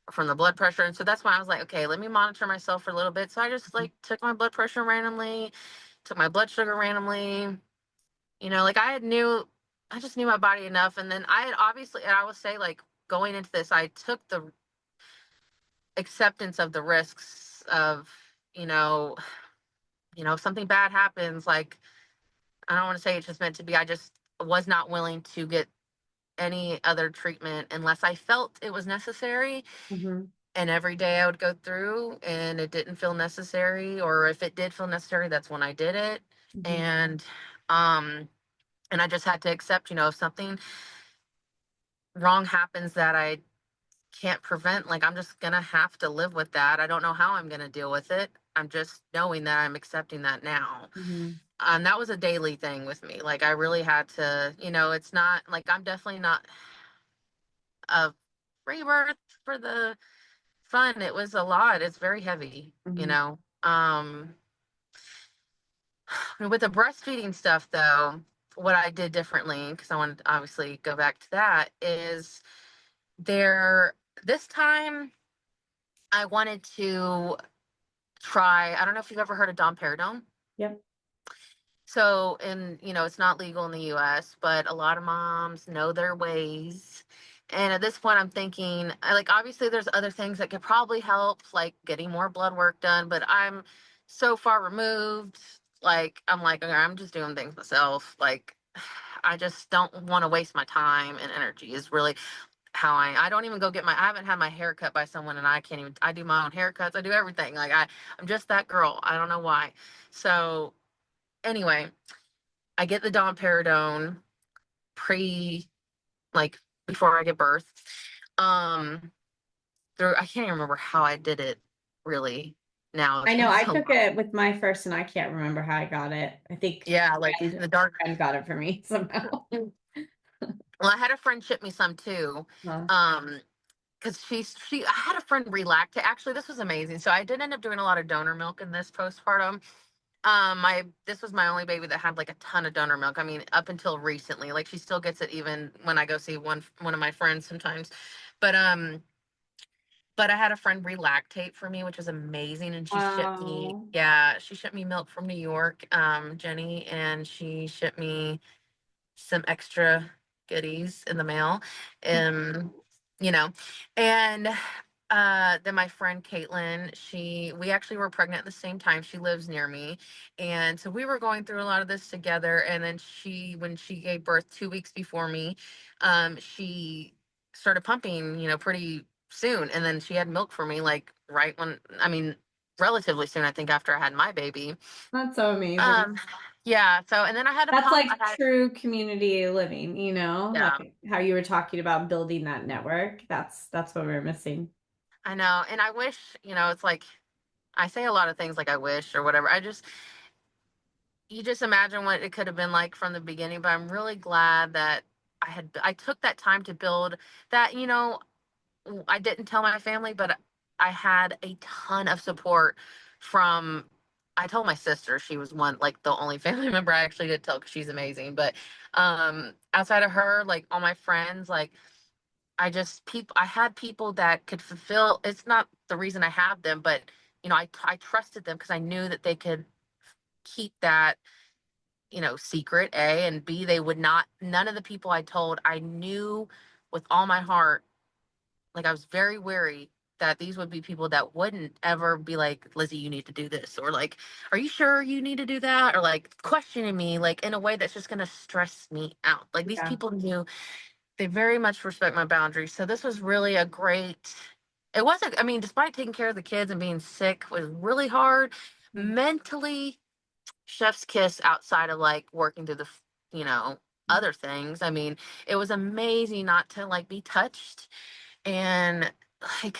or from the blood pressure. And so that's why I was like, okay, let me monitor myself for a little bit. So I just like took my blood pressure randomly, took my blood sugar randomly, like I just knew my body enough. And then I had obviously, and I will say, like, going into this, I took the acceptance of the risks of, you know, if something bad happens, like, I don't want to say it's just meant to be. I just was not willing to get any other treatment unless I felt it was necessary. And every day I would go through and it didn't feel necessary, or if it did feel necessary, that's when I did it. And, and I just had to accept, if something wrong happens that I can't prevent, like, I'm just going to have to live with that. I don't know how I'm going to deal with it. I'm just knowing that I'm accepting that now. That was a daily thing with me. Like, I really had to, it's not like I'm definitely not a rebirth for the fun. It was a lot. It's very heavy, With the breastfeeding stuff, though, what I did differently, because I wanted to obviously go back to that, is this time I wanted to try, I don't know if you've ever heard of domperidone. Yep. So, it's not legal in the US, but a lot of moms know their ways. And at this point, I'm thinking, like, obviously, there's other things that could probably help, like getting more blood work done, but I'm so far removed. Like, I'm like, okay, I'm just doing things myself. Like, I just don't want to waste my time and energy, is really how I don't even go get I haven't had my hair cut by someone, and I do my own haircuts. I do everything. Like, I'm just that girl. I don't know why. So anyway, I get the domperidone like before I give birth. I can't even remember how I did it really now. I know I took it with my first, and I can't remember how I got it. I think like the dark friend got it for me somehow. Well, I had a friend ship me some too. Because I had a friend relactate. Actually, this was amazing. So I did end up doing a lot of donor milk in this postpartum. This was my only baby that had like a ton of donor milk. I mean, up until recently, like she still gets it even when I go see one of my friends sometimes. But I had a friend relactate for me, which was amazing, and she shipped me milk from New York, Jenny, and she shipped me some extra goodies in the mail. You know, and then my friend Caitlin, we actually were pregnant at the same time. She lives near me. And so we were going through a lot of this together. And then when she gave birth 2 weeks before me, she started pumping, pretty soon. And then she had milk for me, like right when, I mean, relatively soon, I think, after I had my baby. That's so amazing. Um, yeah. So, and then I had a That's pump. like true community living, Yeah, like how you were talking about building that network. That's what we're missing. I know. And I wish, it's like, I say a lot of things like I wish or whatever. You just imagine what it could have been like from the beginning, but I'm really glad that I took that time to build that. I didn't tell my family, but I had a ton of support from. I told my sister. She was like the only family member I actually did tell, because she's amazing. But outside of her, like all my friends, like I had people that could fulfill. It's not the reason I have them, but I trusted them because I knew that they could keep that, secret, A, and B, they would not. None of the people I told, I knew with all my heart, like I was very wary that these would be people that wouldn't ever be like, Lizzy, you need to do this, or like, are you sure you need to do that, or like questioning me like in a way that's just going to stress me out. Like these Yeah. people knew, they very much respect my boundaries. So this was really a great. It wasn't. I mean, despite taking care of the kids and being sick was really hard mentally. Chef's kiss outside of like working through you know other things. I mean, it was amazing not to like be touched, and like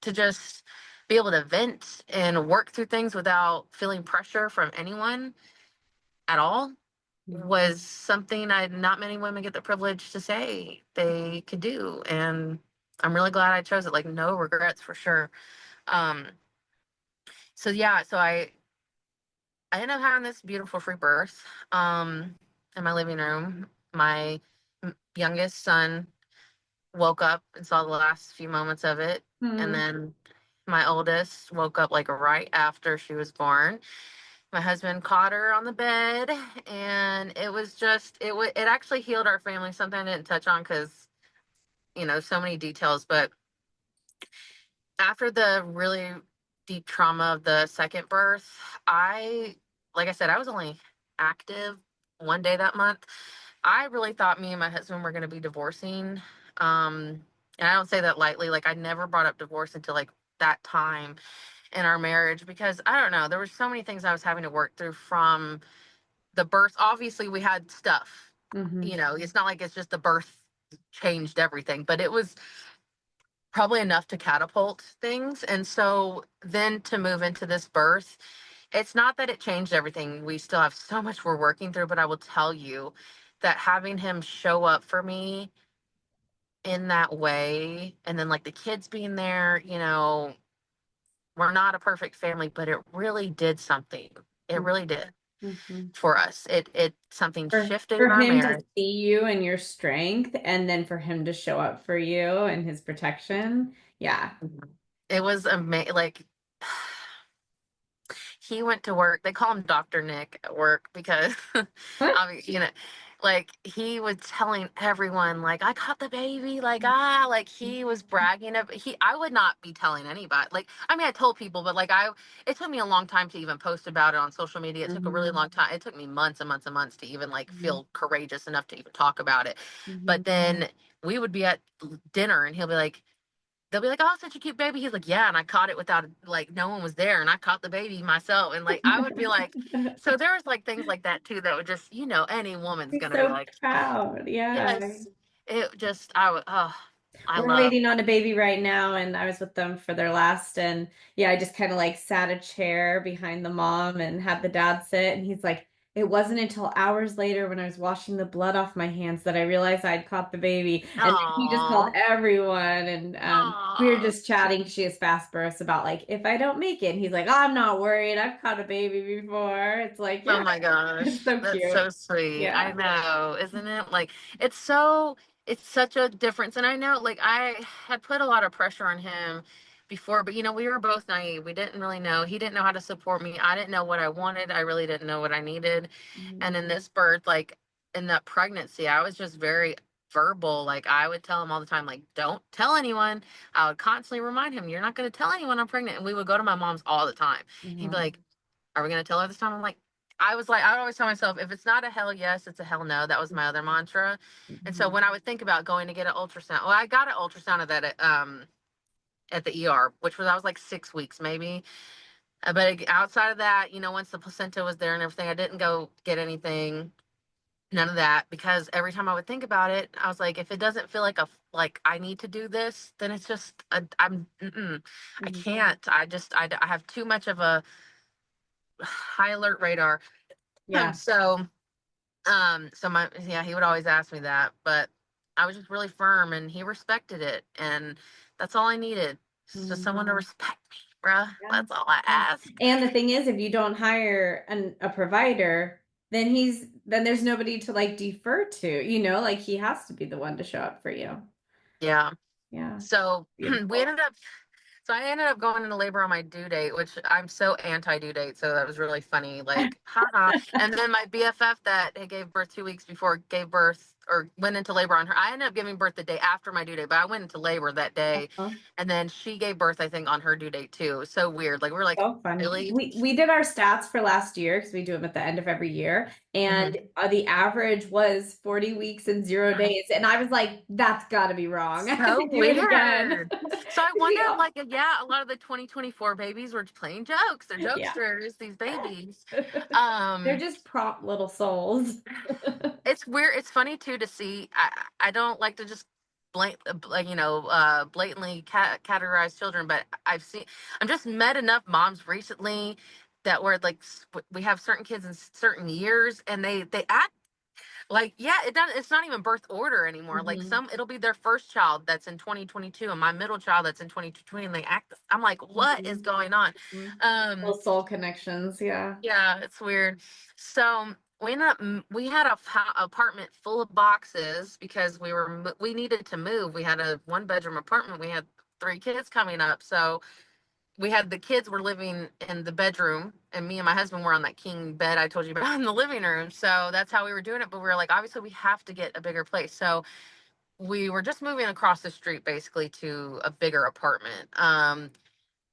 to just be able to vent and work through things without feeling pressure from anyone at all was something not many women get the privilege to say they could do. And I'm really glad I chose it. Like, no regrets for sure. um so yeah, so I ended up having this beautiful free birth in my living room. My youngest son woke up and saw the last few moments of it. And Mhm. then my oldest woke up like right after she was born. My husband caught her on the bed, and it was just, it actually healed our family. Something I didn't touch on because, so many details. But after the really deep trauma of the second birth, like I said, I was only active one day that month. I really thought me and my husband were going to be divorcing. And I don't say that lightly. Like, I never brought up divorce until like that time in our marriage, because I don't know, there were so many things I was having to work through from the birth. Obviously, we had stuff. Mhm. It's not like it's just the birth changed everything, but it was probably enough to catapult things. And so then to move into this birth, it's not that it changed everything. We still have so much we're working through, but I will tell you that having him show up for me in that way, and then like the kids being there, we're not a perfect family, but it really did something. It really did Mhm. for us. It something shifted in For our him to marriage. see you and your strength, and then for him to show up for you and his protection. Yeah. It was amazing. Like, he went to work. They call him Dr. Nick at work because, What? I mean, like he was telling everyone, like, I caught the baby, like, like he was bragging of I would not be telling anybody. Like, I mean, I told people, but like, it took me a long time to even post about it on social media. It took a really Mhm. long time. It took me months and months and months to even like Mhm. feel courageous enough to even talk about it. But Mhm. then we would be at dinner and he'll be like, they'll be like, "Oh, such a cute baby." He's like, "Yeah," and I caught it without like no one was there, and I caught the baby myself. And like I would be like, so there was like things like that too that would just, any woman's He's gonna be so like, proud. Yeah. yes. It just, I would, oh, I We're love. waiting on a baby right now, and I was with them for their last. And yeah, I just kind of like sat a chair behind the mom and had the dad sit. And he's like, it wasn't until hours later when I was washing the blood off my hands that I realized I'd caught the baby. And then he just called Oh, everyone. And we were oh, just chatting. She has fast births about like, if I don't make it. And he's like, oh, I'm not worried. I've caught a baby before. It's like, oh yeah, my it's gosh, so that's cute. so sweet. I Yeah. know, isn't it? Like, it's so, it's such a difference. And I know, like, I had put a lot of pressure on him before, but we were both naive. We didn't really know. He didn't know how to support me. I didn't know what I wanted. I really didn't know what I needed. And in this birth, like, in that pregnancy, I was just very verbal. Like I would tell him all the time, like, don't tell anyone. I would constantly remind him, you're not going to tell anyone I'm pregnant. And we would go to my mom's all the time. He'd be like, are we going to tell her this time? I'm like, I would always tell myself, if it's not a hell yes, it's a hell no. That was my other mantra. And so when I would think about going to get an ultrasound, well, I got an ultrasound of that at the ER, which was, I was like 6 weeks maybe. But outside of that, you know, once the placenta was there and everything, I didn't go get anything, none of that, because every time I would think about it, I was like, if it doesn't feel like I need to do this, then it's just, I can't. I have too much of a high alert radar. Yeah. So he would always ask me that, but I was just really firm and he respected it. And that's all I needed. Just someone to respect me, bruh. Yeah. That's all I ask. And the thing is, if you don't hire a provider, then there's nobody to like defer to, you know, like he has to be the one to show up for you. Yeah. Yeah. So I ended up going into labor on my due date, which I'm so anti due date. So that was really funny. Like, haha. And then my BFF that gave birth 2 weeks before gave birth or went into labor on her. I ended up giving birth the day after my due date, but I went into labor that day. And then she gave birth, I think, on her due date too. So weird. Like, we're like, so funny. really? We did our stats for last year because we do them at the end of every year. And the average was 40 weeks and 0 days. And I was like, that's got to be wrong. So I have to do weird. it again. So I wonder, like, a lot of the 2024 babies were playing jokes. They're jokesters, these babies. They're just prompt little souls. It's weird. It's funny too to see. I don't like to just blatantly categorize children, but I've just met enough moms recently that were like, we have certain kids in certain years and they act like, it's not even birth order anymore. Like it'll be their first child that's in 2022 and my middle child that's in 2020 and they act, I'm like, what is going on? Little soul connections. Yeah. Yeah, it's weird. So we had a apartment full of boxes because we needed to move. We had a 1-bedroom apartment. We had 3 kids coming up. So we had the kids were living in the bedroom and me and my husband were on that king bed I told you about in the living room. So that's how we were doing it. But we were like, obviously we have to get a bigger place. So we were just moving across the street basically to a bigger apartment.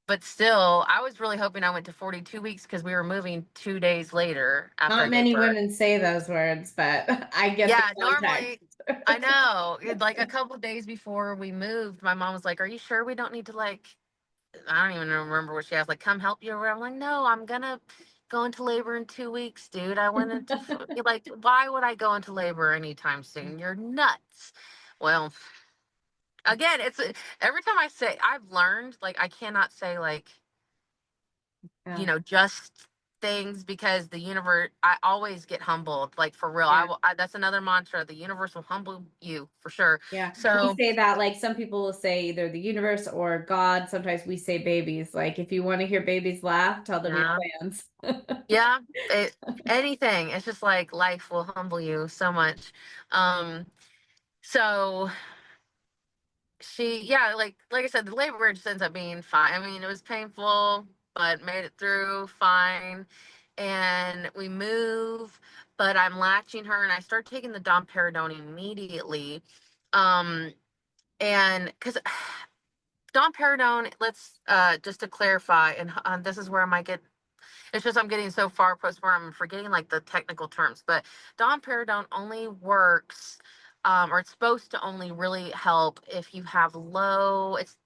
But still, I was really hoping I went to 42 weeks because we were moving 2 days later after Not many women say those words, but I get the normally, I know. Like a couple of days before we moved, my mom was like, are you sure we don't need to I don't even remember what she asked, like, come help you? Or I'm like, no, I'm going to go into labor in 2 weeks, dude. I went into, like, why would I go into labor anytime soon? You're nuts. Well, again, it's every time I say, I've learned, like, I cannot say, like, just things because the universe, I always get humbled, like, for real. That's another mantra. The universe will humble you for sure. Yeah. So we say that, like, some people will say either the universe or God. Sometimes we say babies. Like, if you want to hear babies laugh, tell them your plans. Anything. It's just like life will humble you so much. So like I said, the labor just ends up being fine. I mean, it was painful, but made it through fine. And we move, but I'm latching her and I start taking the domperidone immediately. And because domperidone, let's just to clarify, and this is where I might get, it's just I'm getting so far postpartum, I'm forgetting like the technical terms, but domperidone only works, or it's supposed to only really help if you have low, it's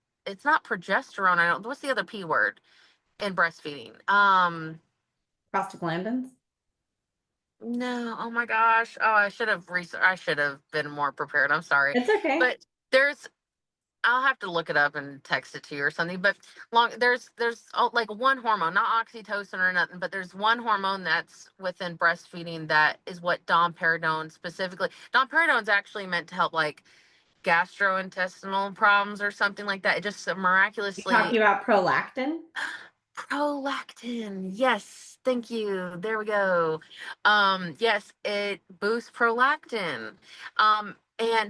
not progesterone. What's the other P word in breastfeeding? Prostaglandins? No, oh my gosh. Oh, I should have been more prepared. I'm sorry. It's okay. But I'll have to look it up and text it to you or something. But there's like one hormone, not oxytocin or nothing, but there's one hormone that's within breastfeeding that is what domperidone specifically. Domperidone is actually meant to help like gastrointestinal problems or something like that. It just miraculously. You're talking about prolactin? Prolactin. Yes. Thank you. There we go. Yes, it boosts prolactin.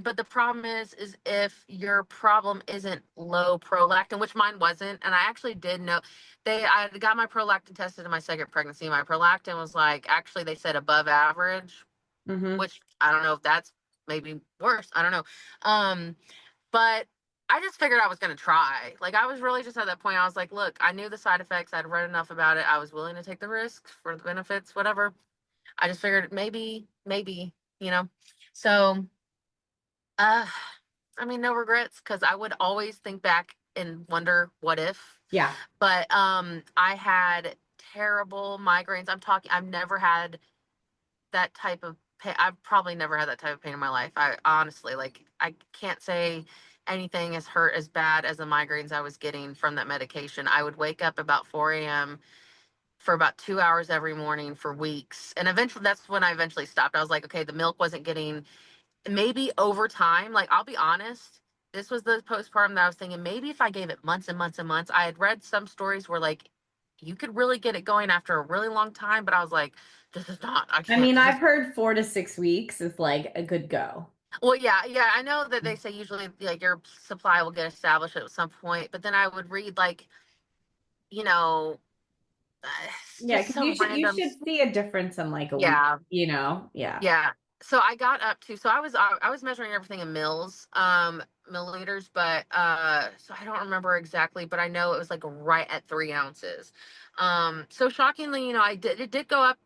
But the problem is if your problem isn't low prolactin, which mine wasn't, and I actually did know I got my prolactin tested in my second pregnancy. My prolactin was like, actually they said above average. which I don't know if that's maybe worse. I don't know. But I just figured I was going to try. Like, I was really just at that point. I was like, look, I knew the side effects. I'd read enough about it. I was willing to take the risks for the benefits, whatever. I just figured maybe, you know. So, uh, I mean, no regrets, because I would always think back and wonder what if. Yeah. But I had terrible migraines. I've never had that type of pain. I've probably never had that type of pain in my life. I honestly, like, I can't say anything has hurt as bad as the migraines I was getting from that medication. I would wake up about 4 a.m. for about 2 hours every morning for weeks. And eventually, that's when I eventually stopped. I was like, okay, the milk wasn't getting, maybe over time, like, I'll be honest, this was the postpartum that I was thinking, maybe if I gave it months and months and months. I had read some stories where, like, you could really get it going after a really long time, but I was like, this is not, I I can't, mean, this I've is, heard 4 to 6 weeks is like a good go. well, yeah, I know that they say usually, like, your supply will get established at some point, but then I would read, like, you know, it's Yeah, just because some you random, should see a difference in like a week, yeah. you know? Yeah. Yeah. So I got up to, so I was measuring everything in milliliters, but so I don't remember exactly, but I know it was like right at 3 ounces. So shockingly, it did go up,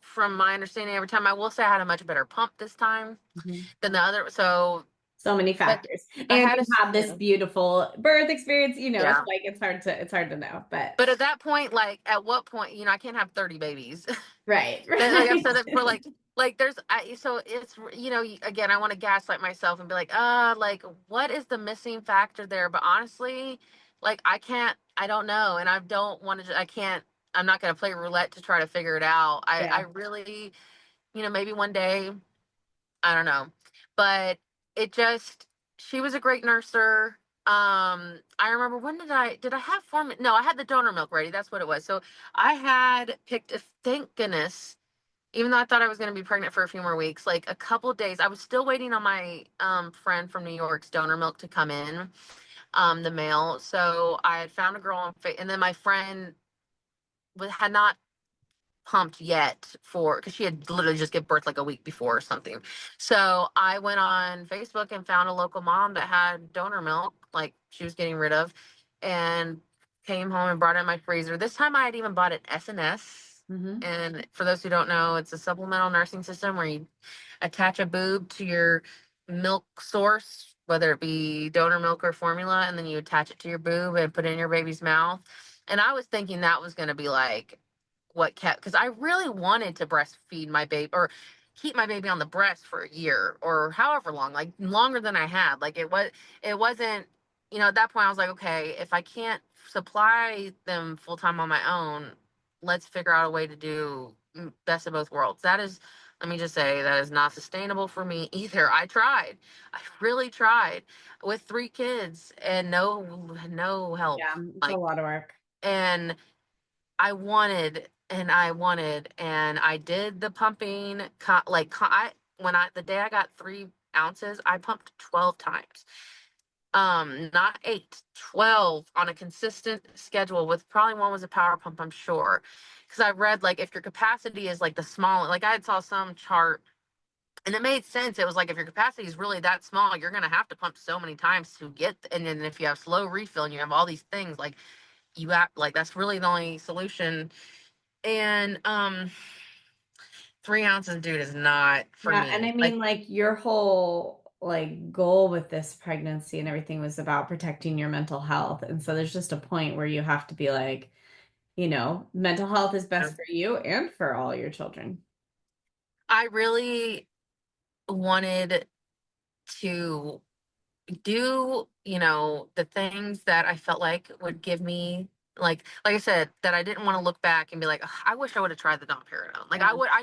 from my understanding every time. I will say I had a much better pump this time Mhm. than the other. So, So many but factors. I And had you have this beautiful birth experience, it's yeah. like it's hard to know, but But at that point, like, at what point, I can't have 30 babies. right, Like I've right. said that before, like so it's, again, I want to gaslight myself and be like, like, what is the missing factor there? But honestly, like, I don't know, and I don't want to. I can't. I'm not going to play roulette to try to figure it out. I Yeah. really, maybe one day, I don't know, but it just, she was a great nurser. I remember, when did I have no, I had the donor milk ready. That's what it was. So I had picked, thank goodness, even though I thought I was going to be pregnant for a few more weeks, like a couple days, I was still waiting on my friend from New York's donor milk to come in, the mail. So I had found a girl and then my friend had not pumped yet, because she had literally just given birth like a week before or something. So I went on Facebook and found a local mom that had donor milk, like she was getting rid of, and came home and brought it in my freezer. This time I had even bought an SNS. Mm-hmm. And for those who don't know, it's a supplemental nursing system where you attach a boob to your milk source, whether it be donor milk or formula, and then you attach it to your boob and put it in your baby's mouth. And I was thinking that was going to be like what kept, because I really wanted to breastfeed my baby, or keep my baby on the breast for a year or however long, like longer than I had. Like, it wasn't, at that point I was like, okay, if I can't supply them full time on my own, let's figure out a way to do best of both worlds. That is, let me just say, that is not sustainable for me either. I really tried with 3 kids and no help. Yeah, it's a Like, lot of work. and and I did the pumping. The day I got 3 ounces, I pumped 12 times. Not 8, 12 on a consistent schedule, with probably one was a power pump, I'm sure. Because I read, like, if your capacity is like the small, like, I saw some chart and it made sense. It was like, if your capacity is really that small, you're going to have to pump so many times to get, and then if you have slow refill and you have all these things, like, you have, like, that's really the only solution. And 3 ounces, dude, is not for Yeah, and I me. mean, Like, like, your whole like goal with this pregnancy and everything was about protecting your mental health. And so there's just a point where you have to be like, mental health is best for you and for all your children. I really wanted to do, the things that I felt like would give me, like I said, that I didn't want to look back and be like, "Ugh, I wish I would have tried the domperidone." Like, Yeah. I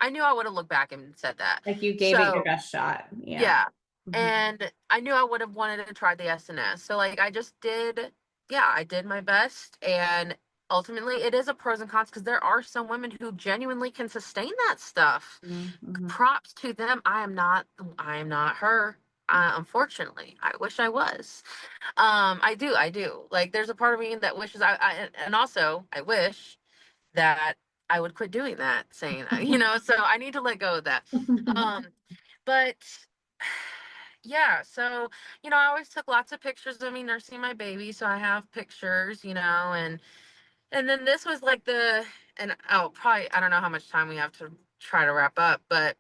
knew I would have looked back and said that. Like, you gave it your So best shot. Yeah. yeah. Mhm. And I knew I would have wanted to try the SNS. So, like, I just did, yeah, I did my best. And ultimately, it is a pros and cons, because there are some women who genuinely can sustain that stuff. Mhm. Props to them. I am not her. Unfortunately, I wish I was. I do. Like, there's a part of me that wishes and also I wish that I would quit doing that, saying, you know, so I need to let go of that. But yeah, so, you know, I always took lots of pictures of me nursing my baby. So I have pictures, you know, and then this was like and oh, probably, I don't know how much time we have to try to wrap up, but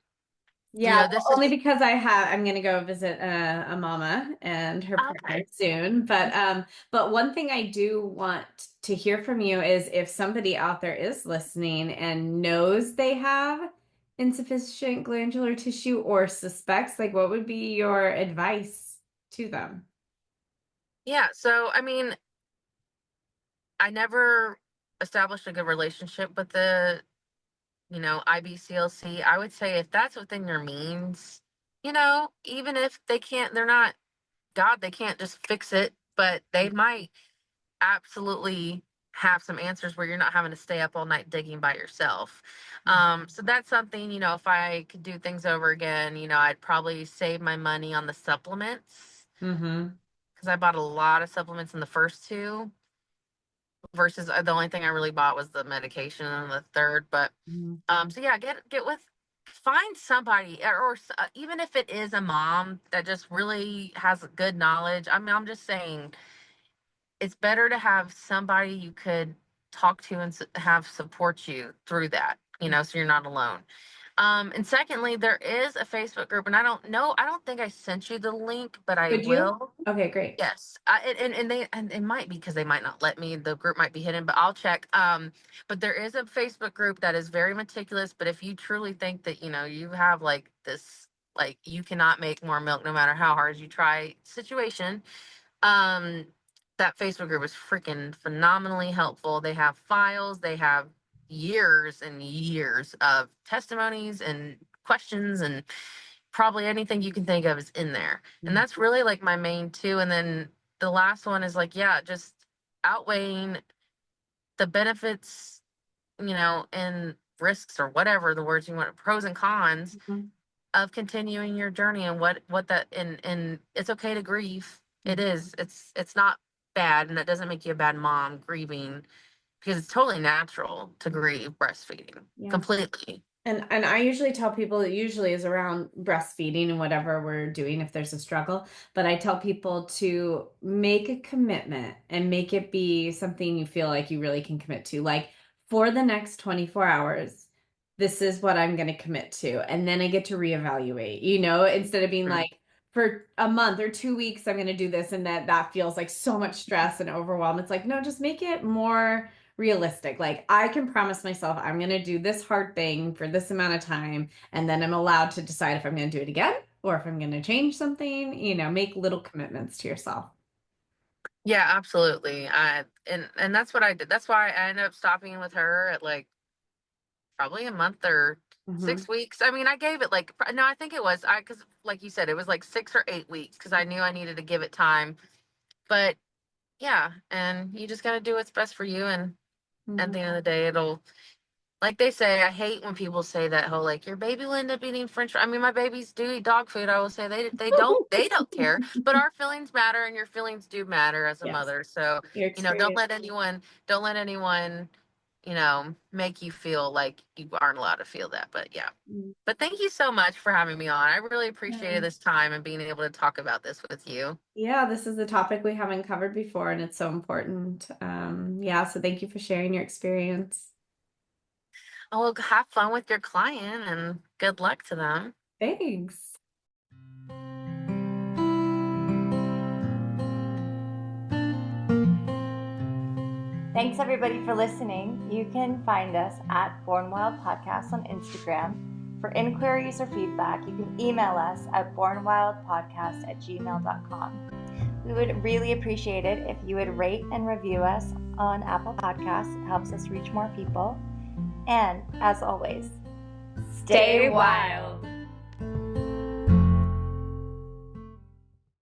you Yeah, know, this only is because I'm gonna go visit a mama and her partner okay. soon. But one thing I do want to hear from you is if somebody out there is listening and knows they have insufficient glandular tissue or suspects, like what would be your advice to them? Yeah. So, I mean, I never established a good relationship with the, you know, IBCLC. I would say if that's within your means, you know, even if they can't, they're not God, they can't just fix it, but they might absolutely have some answers where you're not having to stay up all night digging by yourself. So that's something, you know, if I could do things over again, you know, I'd probably save my money on the supplements Mm-hmm. because I bought a lot of supplements in the first two versus the only thing I really bought was the medication in the third. But so yeah, get with find somebody even if it is a mom that just really has good knowledge. I mean, I'm just saying it's better to have somebody you could talk to and have support you through that, you know, so you're not alone. And secondly, there is a Facebook group, and I don't think I sent you the link, but I Would you? will. Okay, great. Yes, and it might be because they might not let me. The group might be hidden, but I'll check. But there is a Facebook group that is very meticulous. But if you truly think that you know you have like this, like you cannot make more milk no matter how hard you try situation, um, that Facebook group is freaking phenomenally helpful. They have files. They have years and years of testimonies and questions and probably anything you can think of is in there. And that's really like my main two. And then the last one is like, yeah, just outweighing the benefits, you know, and risks or whatever the words you want, pros and cons Mhm. of continuing your journey and what that and it's okay to grieve. It is. It's not bad and that doesn't make you a bad mom grieving because it's totally natural to grieve breastfeeding Yeah. completely. And I usually tell people it usually is around breastfeeding and whatever we're doing if there's a struggle. But I tell people to make a commitment and make it be something you feel like you really can commit to. Like for the next 24 hours, this is what I'm going to commit to. And then I get to reevaluate, you know, instead of being Mm. like, for a month or 2 weeks, I'm going to do this. And that feels like so much stress and overwhelm. It's like, no, just make it more realistic. Like I can promise myself I'm going to do this hard thing for this amount of time and then I'm allowed to decide if I'm going to do it again or if I'm going to change something, you know, make little commitments to yourself. Yeah, absolutely. And that's what I did. That's why I ended up stopping with her at like probably a month or Mm-hmm. 6 weeks. I mean, I gave it like no, I think it was I because like you said, it was like 6 or 8 weeks because I knew I needed to give it time. But yeah, and you just got to do what's best for you. And at Mm-hmm. the end of the day, it'll like they say. I hate when people say that whole like your baby will end up eating French fries. I mean, my babies do eat dog food. I will say they don't care, but our feelings matter, and your feelings do matter as a Yes, mother. So your you know, experience. don't let anyone you know make you feel like you aren't allowed to feel that. But yeah. But thank you so much for having me on. I really appreciated Yeah. this time and being able to talk about this with you. Yeah, this is a topic we haven't covered before and it's so important. Yeah, so thank you for sharing your experience. Oh, well, have fun with your client and good luck to them. Thanks. Thanks everybody for listening. You can find us at Born Wild Podcast on Instagram. For inquiries or feedback, you can email us at bornwildpodcast@gmail.com. We would really appreciate it if you would rate and review us on Apple Podcasts. It helps us reach more people. And as always, stay wild.